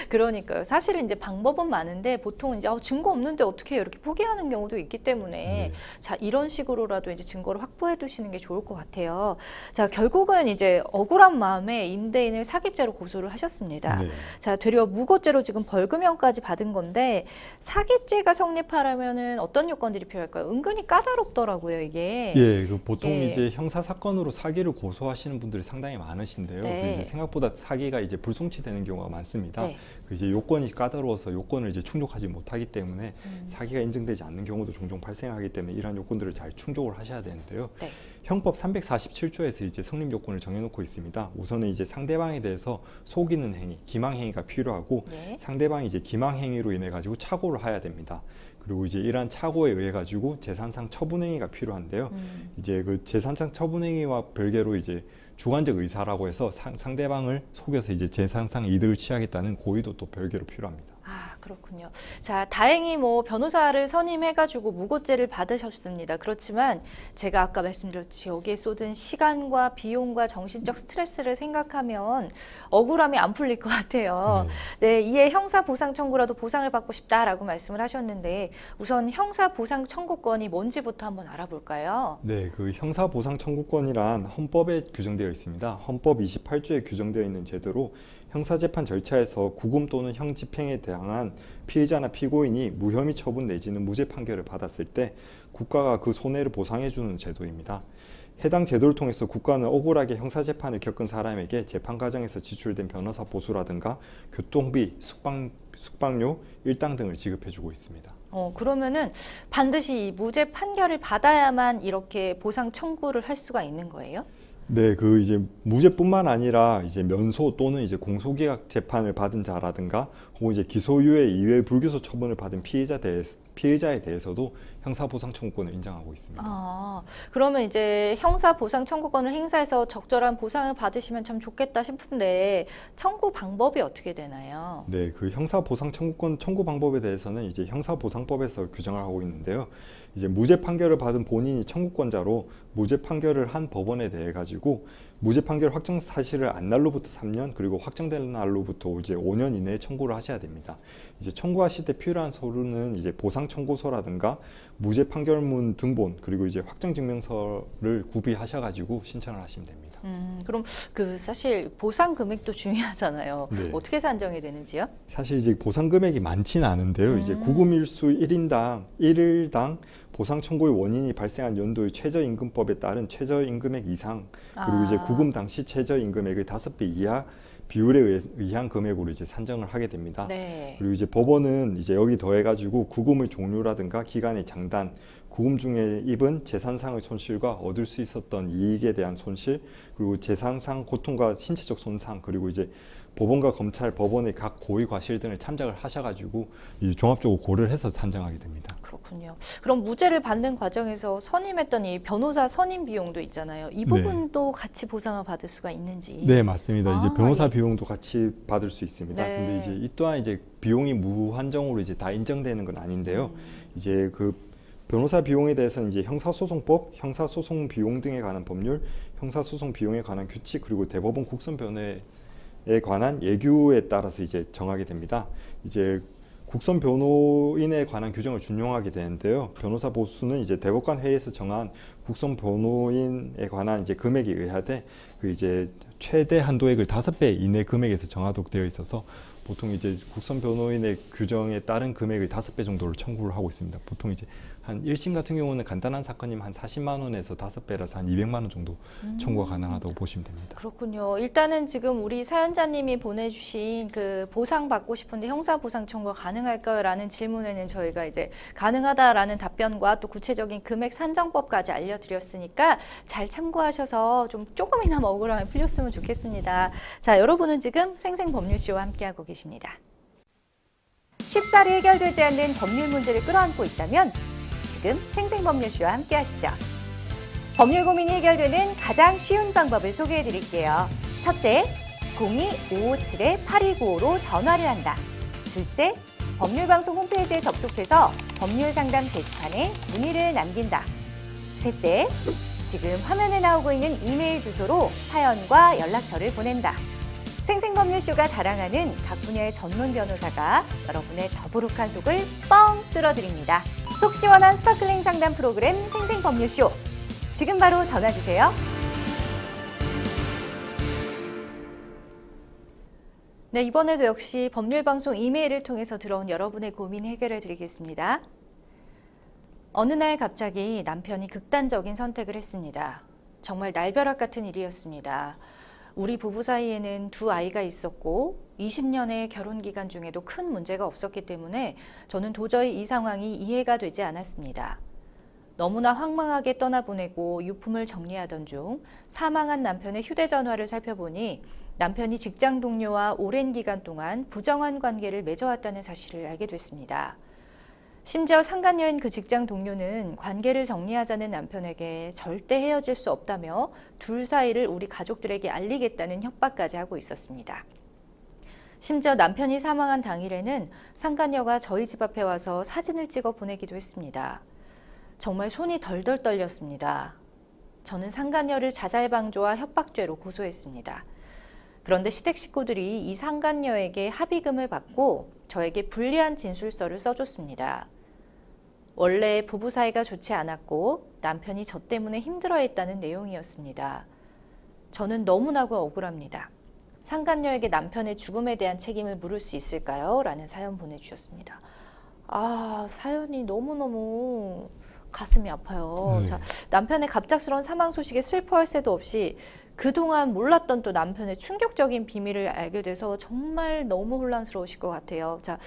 그러니까요. 사실은 이제 방법은 많은데 보통 이제 증거 없는데 어떻게 해요? 이렇게 포기하는 경우도 있기 때문에 네. 자, 이런 식으로라도 이제 증거를 확보해 두시는 게 좋을 것 같아요. 자, 결국은 이제 억울한 마음에 임대인을 사기죄로 고소를 하셨습니다. 네. 자, 되려 무고죄로 지금 벌금형까지 받은 건데 사기죄가 성립하려면은 어떤 요건들이 필요할까요? 은근히 까다롭더라고요, 이게. 예, 그 보통 예. 이제 형사 사건으로 사기를 고소하시는 분들이 상당히 많으신데요. 네. 그 이제 생각보다 사기가 이제 불송치되는 경우가 많습니다. 네. 그 이제 요건이 까다로워서 요건을 이제 충족하지 못하기 때문에 사기가 인정되지 않는 경우도 종종 발생하기 때문에 이러한 요건들을 잘 충족을 하셔야 되는데요. 네. 형법 347조에서 이제 성립 요건을 정해놓고 있습니다. 우선은 이제 상대방에 대해서 속이는 행위, 기망 행위가 필요하고 네. 상대방이 이제 기망 행위로 인해 가지고 착오를 해야 됩니다. 그리고 이제 이러한 착오에 의해 가지고 재산상 처분 행위가 필요한데요. 이제 그 재산상 처분 행위와 별개로 이제 주관적 의사라고 해서 상대방을 속여서 이제 재산상 이득을 취하겠다는 고의도 또 별개로 필요합니다. 아, 그렇군요. 자, 다행히 뭐 변호사를 선임해가지고 무고죄를 받으셨습니다. 그렇지만 제가 아까 말씀드렸듯이 여기에 쏟은 시간과 비용과 정신적 스트레스를 생각하면 억울함이 안 풀릴 것 같아요. 네, 이에 형사보상 청구라도 보상을 받고 싶다라고 말씀을 하셨는데 우선 형사보상 청구권이 뭔지부터 한번 알아볼까요? 네, 그 형사보상 청구권이란 헌법에 규정되어 있습니다. 헌법 28조에 규정되어 있는 제도로 형사재판 절차에서 구금 또는 형 집행에 대항한 피해자나 피고인이 무혐의 처분 내지는 무죄 판결을 받았을 때 국가가 그 손해를 보상해주는 제도입니다. 해당 제도를 통해서 국가는 억울하게 형사재판을 겪은 사람에게 재판 과정에서 지출된 변호사 보수라든가 교통비, 숙박료, 일당 등을 지급해주고 있습니다. 그러면은 반드시 이 무죄 판결을 받아야만 이렇게 보상 청구를 할 수가 있는 거예요? 네, 그 이제 무죄뿐만 아니라 이제 면소 또는 이제 공소기각 재판을 받은 자라든가 혹은 이제 기소유예 이외 불기소 처분을 받은 피해자에 대해서도 형사보상 청구권을 인정하고 있습니다. 아, 그러면 이제 형사보상 청구권을 행사해서 적절한 보상을 받으시면 참 좋겠다 싶은데 청구 방법이 어떻게 되나요? 네, 그 형사보상 청구권 청구 방법에 대해서는 이제 형사보상법에서 규정을 하고 있는데요. 이제 무죄 판결을 받은 본인이 청구권자로 무죄 판결을 한 법원에 대해 가지고 무죄 판결 확정 사실을 안 날로부터 3년 그리고 확정된 날로부터 이제 5년 이내에 청구를 하셔야 됩니다. 이제 청구하실 때 필요한 서류는 이제 보상 청구서라든가 무죄 판결문 등본 그리고 이제 확정 증명서를 구비하셔가지고 신청을 하시면 됩니다. 그럼 그 사실 보상 금액도 중요하잖아요. 네. 어떻게 산정이 되는지요? 사실 이제 보상 금액이 많지는 않은데요. 이제 구금일수 1일당 보상 청구의 원인이 발생한 연도의 최저임금법에 따른 최저임금액 이상 그리고 이제 구금 당시 최저임금액의 5배 이하 비율에 의한 금액으로 이제 산정을 하게 됩니다. 네. 그리고 이제 법원은 이제 여기 더해가지고 구금의 종류라든가 기간의 장단, 구금 중에 입은 재산상의 손실과 얻을 수 있었던 이익에 대한 손실, 그리고 재산상 고통과 신체적 손상, 그리고 이제 법원과 검찰, 법원의 각 고의 과실 등을 참작을 하셔가지고 이 종합적으로 고려를 해서 산정하게 됩니다. 그렇군요. 그럼 무죄를 받는 과정에서 선임했던 이 변호사 선임 비용도 있잖아요. 이 부분도 같이 보상을 받을 수가 있는지. 네, 맞습니다. 이제 변호사 예. 비용도 같이 받을 수 있습니다. 네. 근데 이제 이 또한 이제 비용이 무한정으로 이제 다 인정되는 건 아닌데요. 이제 그 변호사 비용에 대해서는 이제 형사소송법, 형사소송 비용 등에 관한 법률, 형사소송 비용에 관한 규칙, 그리고 대법원 국선 변호에 관한 예규에 따라서 이제 정하게 됩니다. 이제 국선 변호인에 관한 규정을 준용하게 되는데요. 변호사 보수는 이제 대법관 회의에서 정한 국선 변호인에 관한 이제 금액에 의하되 그 이제 최대 한도액을 5배 이내 금액에서 정하도록 되어 있어서 보통 이제 국선 변호인의 규정에 따른 금액의 5배 정도를 청구를 하고 있습니다. 보통 이제 한 1심 같은 경우는 간단한 사건이면 한 40만 원에서 5배라서 한 200만 원 정도 청구가 가능하다고 보시면 됩니다. 그렇군요. 일단은 지금 우리 사연자님이 보내주신 그 보상 받고 싶은데 형사 보상 청구가 가능할까요?라는 질문에는 저희가 이제 가능하다라는 답변과 또 구체적인 금액 산정법까지 알려드렸으니까 잘 참고하셔서 좀 조금이나마 억울함이 풀렸으면 좋겠습니다. 자, 여러분은 지금 생생법률쇼와 함께하고 계십니다. 쉽사리 해결되지 않는 법률 문제를 끌어안고 있다면 지금 생생법률쇼와 함께 하시죠. 법률 고민이 해결되는 가장 쉬운 방법을 소개해 드릴게요. 첫째, 02-557-8295로 전화를 한다. 둘째, 법률방송 홈페이지에 접속해서 법률상담 게시판에 문의를 남긴다. 셋째, 지금 화면에 나오고 있는 이메일 주소로 사연과 연락처를 보낸다. 생생법률쇼가 자랑하는 각 분야의 전문 변호사가 여러분의 더부룩한 속을 뻥 뚫어드립니다. 속 시원한 스파클링 상담 프로그램 생생법률쇼. 지금 바로 전화주세요. 네, 이번에도 역시 법률방송 이메일을 통해서 들어온 여러분의 고민 해결해 드리겠습니다. 어느 날 갑자기 남편이 극단적인 선택을 했습니다. 정말 날벼락 같은 일이었습니다. 우리 부부 사이에는 2아이가 있었고 20년의 결혼 기간 중에도 큰 문제가 없었기 때문에 저는 도저히 이 상황이 이해가 되지 않았습니다. 너무나 황망하게 떠나보내고 유품을 정리하던 중 사망한 남편의 휴대전화를 살펴보니 남편이 직장 동료와 오랜 기간 동안 부정한 관계를 맺어왔다는 사실을 알게 됐습니다. 심지어 상간녀인 그 직장 동료는 관계를 정리하자는 남편에게 절대 헤어질 수 없다며 둘 사이를 우리 가족들에게 알리겠다는 협박까지 하고 있었습니다. 심지어 남편이 사망한 당일에는 상간녀가 저희 집 앞에 와서 사진을 찍어 보내기도 했습니다. 정말 손이 덜덜 떨렸습니다. 저는 상간녀를 자살방조와 협박죄로 고소했습니다. 그런데 시댁 식구들이 이 상간녀에게 합의금을 받고 저에게 불리한 진술서를 써줬습니다. 원래 부부 사이가 좋지 않았고 남편이 저 때문에 힘들어했다는 내용이었습니다. 저는 너무나도 억울합니다. 상간녀에게 남편의 죽음에 대한 책임을 물을 수 있을까요? 라는 사연 보내주셨습니다. 아, 사연이 너무너무 가슴이 아파요. 자, 남편의 갑작스러운 사망 소식에 슬퍼할 새도 없이 그동안 몰랐던 또 남편의 충격적인 비밀을 알게 돼서 정말 너무 혼란스러우실 것 같아요. 자,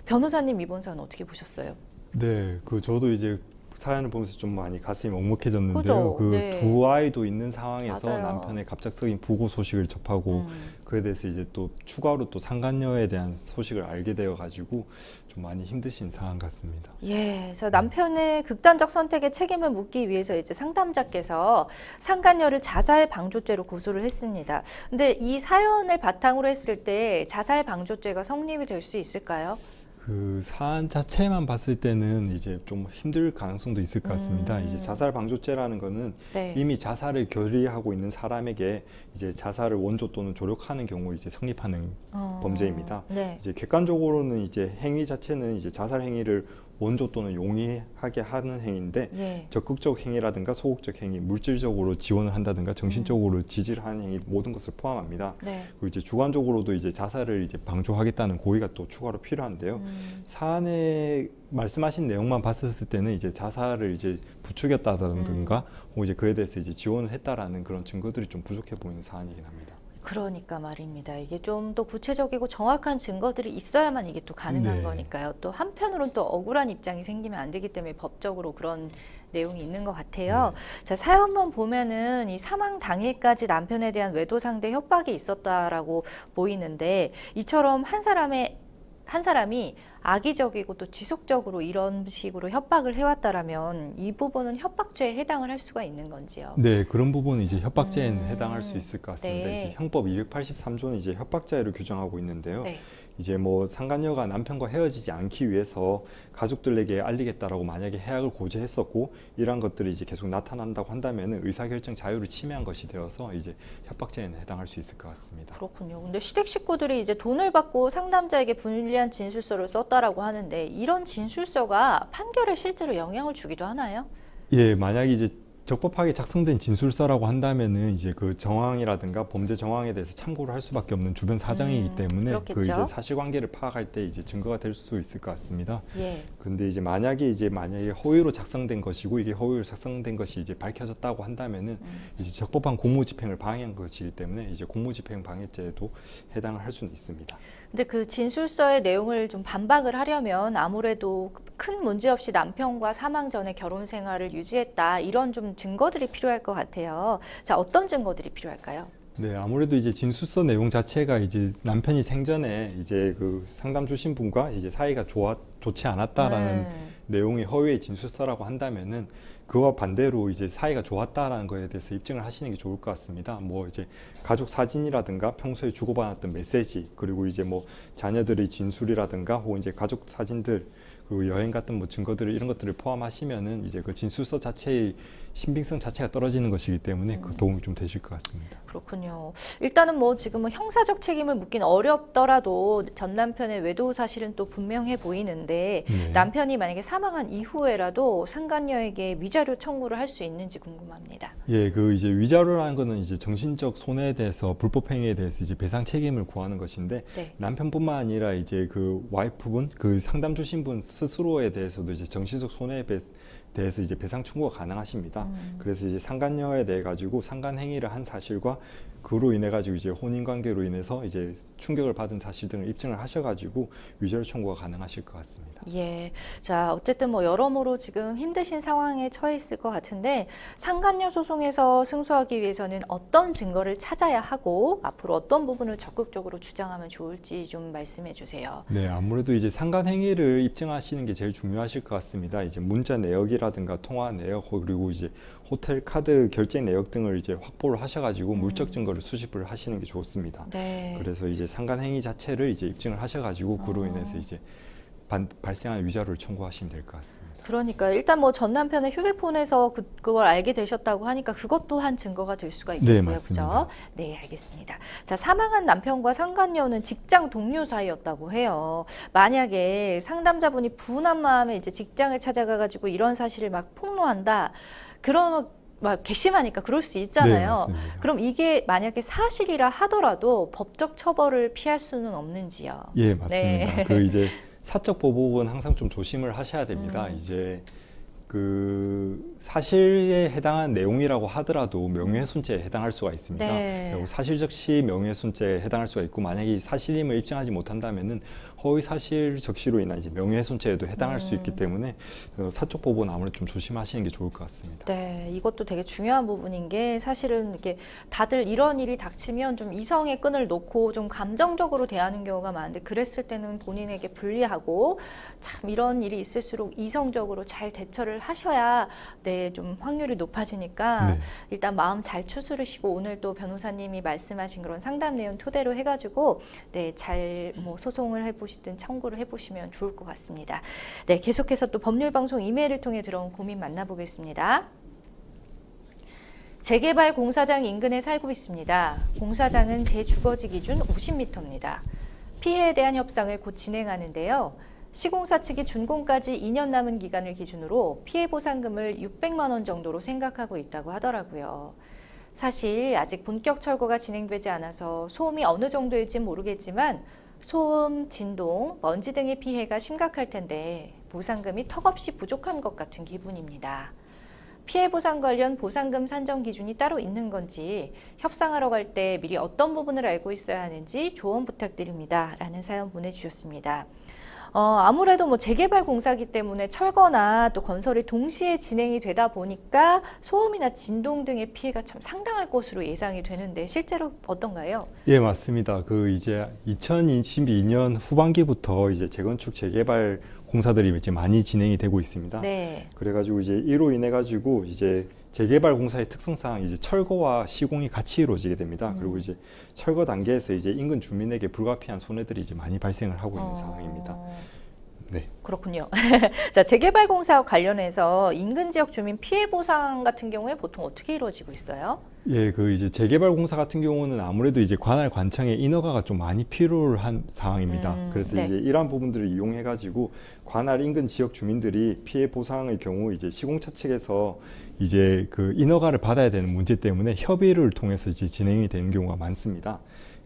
변호사님 이번 사연 어떻게 보셨어요? 네, 저도 이제 사연을 보면서 좀 많이 가슴이 그죠? 먹먹해졌는데요. 네. 2아이도 있는 상황에서 맞아요. 남편의 갑작스러운 부고 소식을 접하고 그에 대해서 이제 또 추가로 또 상간녀에 대한 소식을 알게 되어 가지고 좀 많이 힘드신 상황 같습니다. 예, 저 남편의 극단적 선택에 책임을 묻기 위해서 이제 상담자께서 상간녀를 자살 방조죄로 고소를 했습니다. 근데 이 사연을 바탕으로 했을 때 자살 방조죄가 성립이 될 수 있을까요? 그 사안 자체만 봤을 때는 이제 좀 힘들 가능성도 있을 것 같습니다. 이제 자살 방조죄라는 거는 네. 이미 자살을 결의하고 있는 사람에게 이제 자살을 원조 또는 조력하는 경우 이제 성립하는 범죄입니다. 네. 이제 객관적으로는 이제 행위 자체는 이제 자살 행위를 원조 또는 용이하게 하는 행위인데 예. 적극적 행위라든가 소극적 행위, 물질적으로 지원을 한다든가 정신적으로 지지를 하는 행위 모든 것을 포함합니다. 네. 그리고 이제 주관적으로도 이제 자살을 이제 방조하겠다는 고의가 또 추가로 필요한데요. 사안에 말씀하신 내용만 봤었을 때는 이제 자살을 이제 부추겼다든가 혹은 이제 그에 대해서 이제 지원을 했다라는 그런 증거들이 좀 부족해 보이는 사안이긴 합니다. 그러니까 말입니다. 이게 좀 더 구체적이고 정확한 증거들이 있어야만 이게 또 가능한 네. 거니까요. 또 한편으로는 또 억울한 입장이 생기면 안 되기 때문에 법적으로 그런 내용이 있는 것 같아요. 자, 사연만 보면은 이 사망 당일까지 남편에 대한 외도 상대 협박이 있었다라고 보이는데, 이처럼 한 사람이 악의적이고 또 지속적으로 이런 식으로 협박을 해왔다라면 이 부분은 협박죄에 해당을 할 수가 있는 건지요? 네, 그런 부분은 이제 협박죄에는 해당할 수 있을 것 같습니다. 네. 이제 형법 283조는 이제 협박죄를 규정하고 있는데요. 네. 이제 뭐 상간녀가 남편과 헤어지지 않기 위해서 가족들에게 알리겠다라고 만약에 해악을 고지했었고 이러한 것들이 이제 계속 나타난다고 한다면은 의사결정 자유를 침해한 것이 되어서 이제 협박죄에는 해당할 수 있을 것 같습니다. 그렇군요. 근데 시댁 식구들이 이제 돈을 받고 상담자에게 불리한 진술서를 썼다라고 하는데, 이런 진술서가 판결에 실제로 영향을 주기도 하나요? 예, 만약에 이제 적법하게 작성된 진술서라고 한다면은 이제 그 정황이라든가 범죄 정황에 대해서 참고를 할 수밖에 없는 주변 사정이기 때문에 그 그렇겠죠. 이제 사실관계를 파악할 때 이제 증거가 될 수 있을 것 같습니다. 예. 근데 이제 만약에 허위로 작성된 것이고 이게 허위로 작성된 것이 이제 밝혀졌다고 한다면은 이제 적법한 공무집행을 방해한 것이기 때문에 이제 공무집행 방해죄에도 해당을 할 수는 있습니다. 근데 그 진술서의 내용을 좀 반박을 하려면 아무래도 큰 문제 없이 남편과 사망 전에 결혼 생활을 유지했다, 이런 좀 증거들이 필요할 것 같아요. 자, 어떤 증거들이 필요할까요? 네, 아무래도 이제 진술서 내용 자체가 이제 남편이 생전에 이제 그 상담 주신 분과 이제 사이가 좋지 않았다라는 내용이 허위의 진술서라고 한다면은 그와 반대로 이제 사이가 좋았다라는 거에 대해서 입증을 하시는 게 좋을 것 같습니다. 뭐 이제 가족 사진이라든가 평소에 주고받았던 메시지, 그리고 이제 뭐 자녀들의 진술이라든가 혹은 이제 가족 사진들, 그리고 여행 같은 뭐 증거들을 이런 것들을 포함하시면은 이제 그 진술서 자체의 신빙성 자체가 떨어지는 것이기 때문에 그 도움이 좀 되실 것 같습니다. 그렇군요. 일단은 뭐 지금 뭐 형사적 책임을 묻긴 어렵더라도 전 남편의 외도 사실은 또 분명해 보이는데, 네. 남편이 만약에 사망한 이후에라도 상간녀에게 위자료 청구를 할 수 있는지 궁금합니다. 예, 그 이제 위자료라는 거는 이제 정신적 손해에 대해서 불법 행위에 대해서 이제 배상 책임을 구하는 것인데, 네. 남편뿐만 아니라 이제 그 와이프분, 그 상담 주신 분 스스로에 대해서도 이제 정신적 손해에 대해서 이제 배상 청구가 가능하십니다. 그래서 이제 상간녀에 대해 가지고 상간 행위를 한 사실과 그로 인해 가지고 이제 혼인 관계로 인해서 이제 충격을 받은 사실 등을 입증을 하셔가지고 위자료 청구가 가능하실 것 같습니다. 예. 자, 어쨌든 뭐 여러모로 지금 힘드신 상황에 처해 있을 것 같은데, 상간녀 소송에서 승소하기 위해서는 어떤 증거를 찾아야 하고 앞으로 어떤 부분을 적극적으로 주장하면 좋을지 좀 말씀해 주세요. 네, 아무래도 이제 상간 행위를 입증하시는 게 제일 중요하실 것 같습니다. 이제 문자 내역이라든가 통화 내역, 그리고 이제 호텔 카드 결제 내역 등을 이제 확보를 하셔가지고 물적 증거를 수집을 하시는 게 좋습니다. 네. 그래서 이제 상간 행위 자체를 이제 입증을 하셔가지고 그로 인해서 이제 발생한 위자료를 청구하시면 될 것 같습니다. 그러니까 일단 뭐 전 남편의 휴대폰에서 그걸 알게 되셨다고 하니까 그것 또한 증거가 될 수가 있겠고요. 네, 맞습니다. 그죠? 네, 알겠습니다. 자, 사망한 남편과 상간녀는 직장 동료 사이였다고 해요. 만약에 상담자분이 분한 마음에 이제 직장을 찾아가 가지고 이런 사실을 막 폭로한다, 그러면 막 괘씸하니까 그럴 수 있잖아요. 네, 맞습니다. 그럼 이게 만약에 사실이라 하더라도 법적 처벌을 피할 수는 없는지요? 예, 맞습니다. 네. 그 이제 사적 보복은 항상 좀 조심을 하셔야 됩니다. 이제 그 사실에 해당한 내용이라고 하더라도 명예훼손죄에 해당할 수가 있습니다. 네. 그리고 사실적시 명예훼손죄에 해당할 수가 있고, 만약에 사실임을 입증하지 못한다면은 허위 사실 적시로 인한 이제 명예훼손죄에도 해당할 수 있기 때문에 사적 보복은 아무래도 좀 조심하시는 게 좋을 것 같습니다. 네, 이것도 되게 중요한 부분인 게, 사실은 이렇게 다들 이런 일이 닥치면 좀 이성의 끈을 놓고 좀 감정적으로 대하는 경우가 많은데, 그랬을 때는 본인에게 불리하고, 참 이런 일이 있을수록 이성적으로 잘 대처를 하셔야 좀 확률이 높아지니까 네. 일단 마음 잘 추스르시고, 오늘 또 변호사님이 말씀하신 그런 상담 내용 토대로 해가지고 잘 뭐 소송을 해보시든 청구를 해보시면 좋을 것 같습니다. 네, 계속해서 또 법률방송 이메일을 통해 들어온 고민 만나보겠습니다. 재개발 공사장 인근에 살고 있습니다. 공사장은 제 주거지 기준 50m입니다. 피해에 대한 협상을 곧 진행하는데요. 시공사 측이 준공까지 2년 남은 기간을 기준으로 피해 보상금을 600만 원 정도로 생각하고 있다고 하더라고요. 사실 아직 본격 철거가 진행되지 않아서 소음이 어느 정도일지 모르겠지만 소음, 진동, 먼지 등의 피해가 심각할 텐데 보상금이 턱없이 부족한 것 같은 기분입니다. 피해 보상 관련 보상금 산정 기준이 따로 있는 건지, 협상하러 갈 때 미리 어떤 부분을 알고 있어야 하는지 조언 부탁드립니다. 라는 사연 보내주셨습니다. 아무래도 뭐 재개발 공사기 때문에 철거나 또 건설이 동시에 진행이 되다 보니까 소음이나 진동 등의 피해가 참 상당할 것으로 예상이 되는데 실제로 어떤가요? 예, 맞습니다. 그 이제 2022년 후반기부터 이제 재건축 재개발 공사들이 이제 많이 진행이 되고 있습니다. 네. 그래가지고 이제 이로 인해 가지고 이제 재개발 공사의 특성상 이제 철거와 시공이 같이 이루어지게 됩니다. 그리고 이제 철거 단계에서 이제 인근 주민에게 불가피한 손해들이 이제 많이 발생을 하고 있는 상황입니다. 네. 그렇군요. 자, 재개발 공사와 관련해서 인근 지역 주민 피해 보상 같은 경우에 보통 어떻게 이루어지고 있어요? 예, 그 이제 재개발 공사 같은 경우는 아무래도 이제 관할 관청에 인허가가 좀 많이 필요한 상황입니다. 그래서 네. 이제 이러한 부분들을 이용해 가지고 관할 인근 지역 주민들이 피해 보상의 경우 이제 시공처 측에서 이제 그 인허가를 받아야 되는 문제 때문에 협의를 통해서 이제 진행이 되는 경우가 많습니다.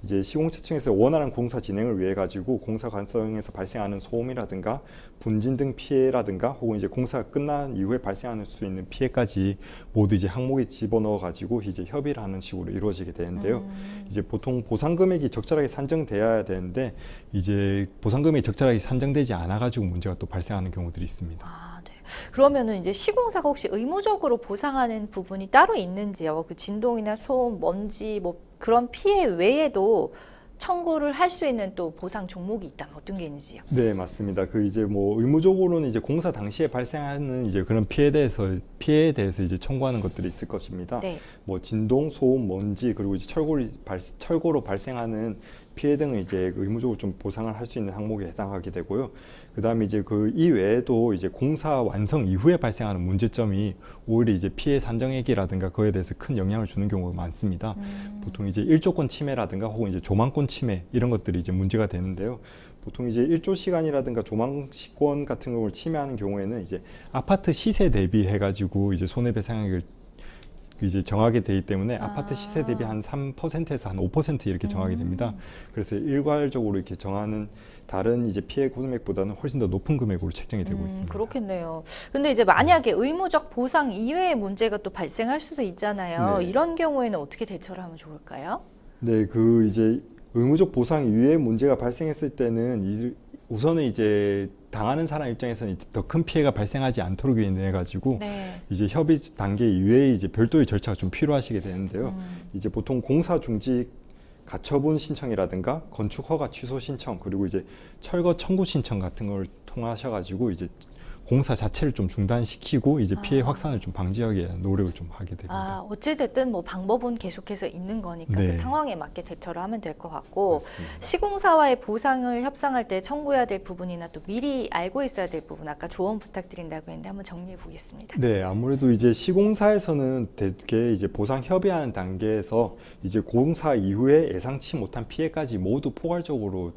이제 시공처 측에서 원활한 공사 진행을 위해 가지고 공사 과정에서 발생하는 소음이라든가 분진 등 피해라든가 혹은 이제 공사가 끝난 이후에 발생할 수 있는 피해까지 모두 이제 항목에 집어넣어 가지고 이제 협의를 하는 식으로 이루어지게 되는데요. 이제 보통 보상 금액이 적절하게 산정돼야 되는데 이제 보상 금액이 적절하게 산정되지 않아 가지고 문제가 또 발생하는 경우들이 있습니다. 네. 그러면은 이제 시공사가 혹시 의무적으로 보상하는 부분이 따로 있는지요? 그 진동이나 소음, 먼지 뭐 그런 피해 외에도 청구를 할 수 있는 또 보상 종목이 있다면 어떤 게 있는지요? 네, 맞습니다. 그 이제 뭐 의무적으로는 이제 공사 당시에 발생하는 이제 그런 피해에 대해서 이제 청구하는 것들이 있을 것입니다. 네. 뭐 진동, 소음, 먼지 그리고 이제 철거로 발생하는 피해 등을 이제 의무적으로 좀 보상을 할 수 있는 항목에 해당하게 되고요. 그다음에 이제 그 이외에도 이제 공사 완성 이후에 발생하는 문제점이 오히려 이제 피해 산정액이라든가 그에 대해서 큰 영향을 주는 경우가 많습니다. 보통 이제 일조권 침해라든가 혹은 이제 조망권 침해 이런 것들이 이제 문제가 되는데요. 보통 이제 일조 시간이라든가 조망권 같은 경우를 침해하는 경우에는 이제 아파트 시세 대비해 가지고 이제 손해배상액을 이제 정하게 되기 때문에 아파트 시세 대비 한 3%에서 한 5% 이렇게 정하게 됩니다. 그래서 일괄적으로 이렇게 정하는 다른 이제 피해 금액보다는 훨씬 더 높은 금액으로 책정이 되고 있습니다. 그렇겠네요. 근데 이제 만약에 의무적 보상 이외의 문제가 또 발생할 수도 있잖아요. 네. 이런 경우에는 어떻게 대처를 하면 좋을까요? 네, 그 이제 의무적 보상 이외의 문제가 발생했을 때는 우선은 이제 당하는 사람 입장에서는 더 큰 피해가 발생하지 않도록 인해 가지고 네. 이제 협의 단계 이외에 이제 별도의 절차가 좀 필요하시게 되는데요. 이제 보통 공사 중지 가처분 신청이라든가 건축 허가 취소 신청 그리고 이제 철거 청구 신청 같은 걸 통하셔 가지고 이제 공사 자체를 좀 중단시키고 이제 피해 확산을 좀 방지하기 위한 노력을 좀 하게 됩니다. 어찌됐든 뭐 방법은 계속해서 있는 거니까 네. 그 상황에 맞게 대처를 하면 될 것 같고, 맞습니다. 시공사와의 보상을 협상할 때 청구해야 될 부분이나 또 미리 알고 있어야 될 부분 아까 조언 부탁드린다고 했는데 한번 정리해 보겠습니다. 네, 아무래도 이제 시공사에서는 대개 이제 보상 협의하는 단계에서 이제 공사 이후에 예상치 못한 피해까지 모두 포괄적으로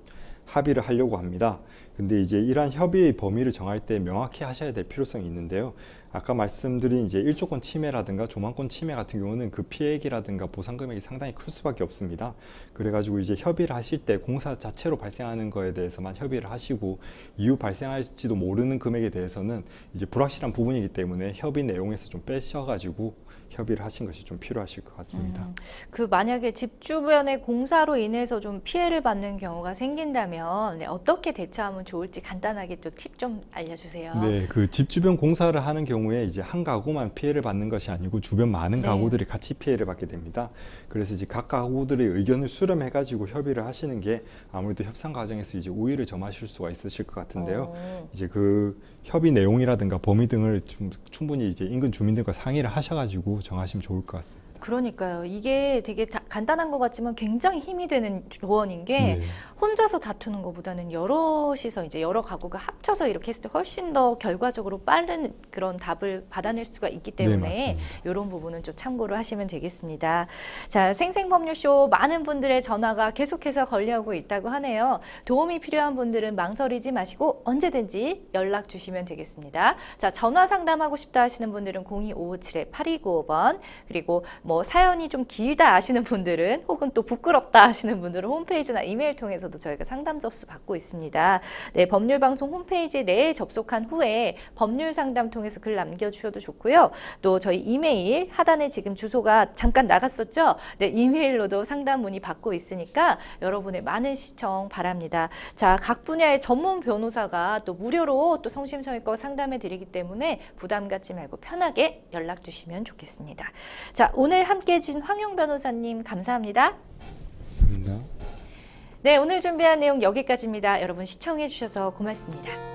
합의를 하려고 합니다. 근데 이제 이러한 협의의 범위를 정할 때 명확히 하셔야 될 필요성이 있는데요. 아까 말씀드린 이제 일조권 침해라든가 조망권 침해 같은 경우는 그 피해액이라든가 보상 금액이 상당히 클 수밖에 없습니다. 그래가지고 이제 협의를 하실 때 공사 자체로 발생하는 거에 대해서만 협의를 하시고 이후 발생할지도 모르는 금액에 대해서는 이제 불확실한 부분이기 때문에 협의 내용에서 좀 빼셔가지고 협의를 하신 것이 좀 필요하실 것 같습니다. 그 만약에 집 주변의 공사로 인해서 좀 피해를 받는 경우가 생긴다면 어떻게 대처하면 좋을지 간단하게 또 팁 좀 알려주세요. 네, 그 집 주변 공사를 하는 경우에 이제 한 가구만 피해를 받는 것이 아니고 주변 많은 네. 가구들이 같이 피해를 받게 됩니다. 그래서 이제 각 가구들의 의견을 수렴해가지고 협의를 하시는 게 아무래도 협상 과정에서 이제 우위를 점하실 수가 있으실 것 같은데요. 이제 그 협의 내용이라든가 범위 등을 좀 충분히 이제 인근 주민들과 상의를 하셔가지고 정하시면 좋을 것 같습니다. 그러니까요. 이게 되게 간단한 것 같지만 굉장히 힘이 되는 조언인 게 네. 혼자서 다투는 것보다는 여럿이서 이제 여러 가구가 합쳐서 이렇게 했을 때 훨씬 더 결과적으로 빠른 그런 답을 받아낼 수가 있기 때문에 맞습니다. 이런 부분은 좀 참고를 하시면 되겠습니다. 자, 생생법률쇼 많은 분들의 전화가 계속해서 걸려오고 있다고 하네요. 도움이 필요한 분들은 망설이지 마시고 언제든지 연락 주시면 주시면 되겠습니다. 자, 전화 상담하고 싶다 하시는 분들은 02557-8295번, 그리고 뭐 사연이 좀 길다 하시는 분들은, 혹은 또 부끄럽다 하시는 분들은 홈페이지나 이메일 통해서도 저희가 상담 접수 받고 있습니다. 네, 법률방송 홈페이지에 내일 접속한 후에 법률 상담 통해서 글 남겨주셔도 좋고요. 또 저희 이메일 하단에 지금 주소가 잠깐 나갔었죠? 네, 이메일로도 상담 문의 받고 있으니까 여러분의 많은 시청 바랍니다. 자, 각 분야의 전문 변호사가 또 무료로 또 성심성의껏 상담해 드리기 때문에 부담 갖지 말고 편하게 연락 주시면 좋겠습니다. 자, 오늘 함께 해주신 황용 변호사님 감사합니다. 감사합니다. 네, 오늘 준비한 내용 여기까지입니다. 여러분 시청해 주셔서 고맙습니다.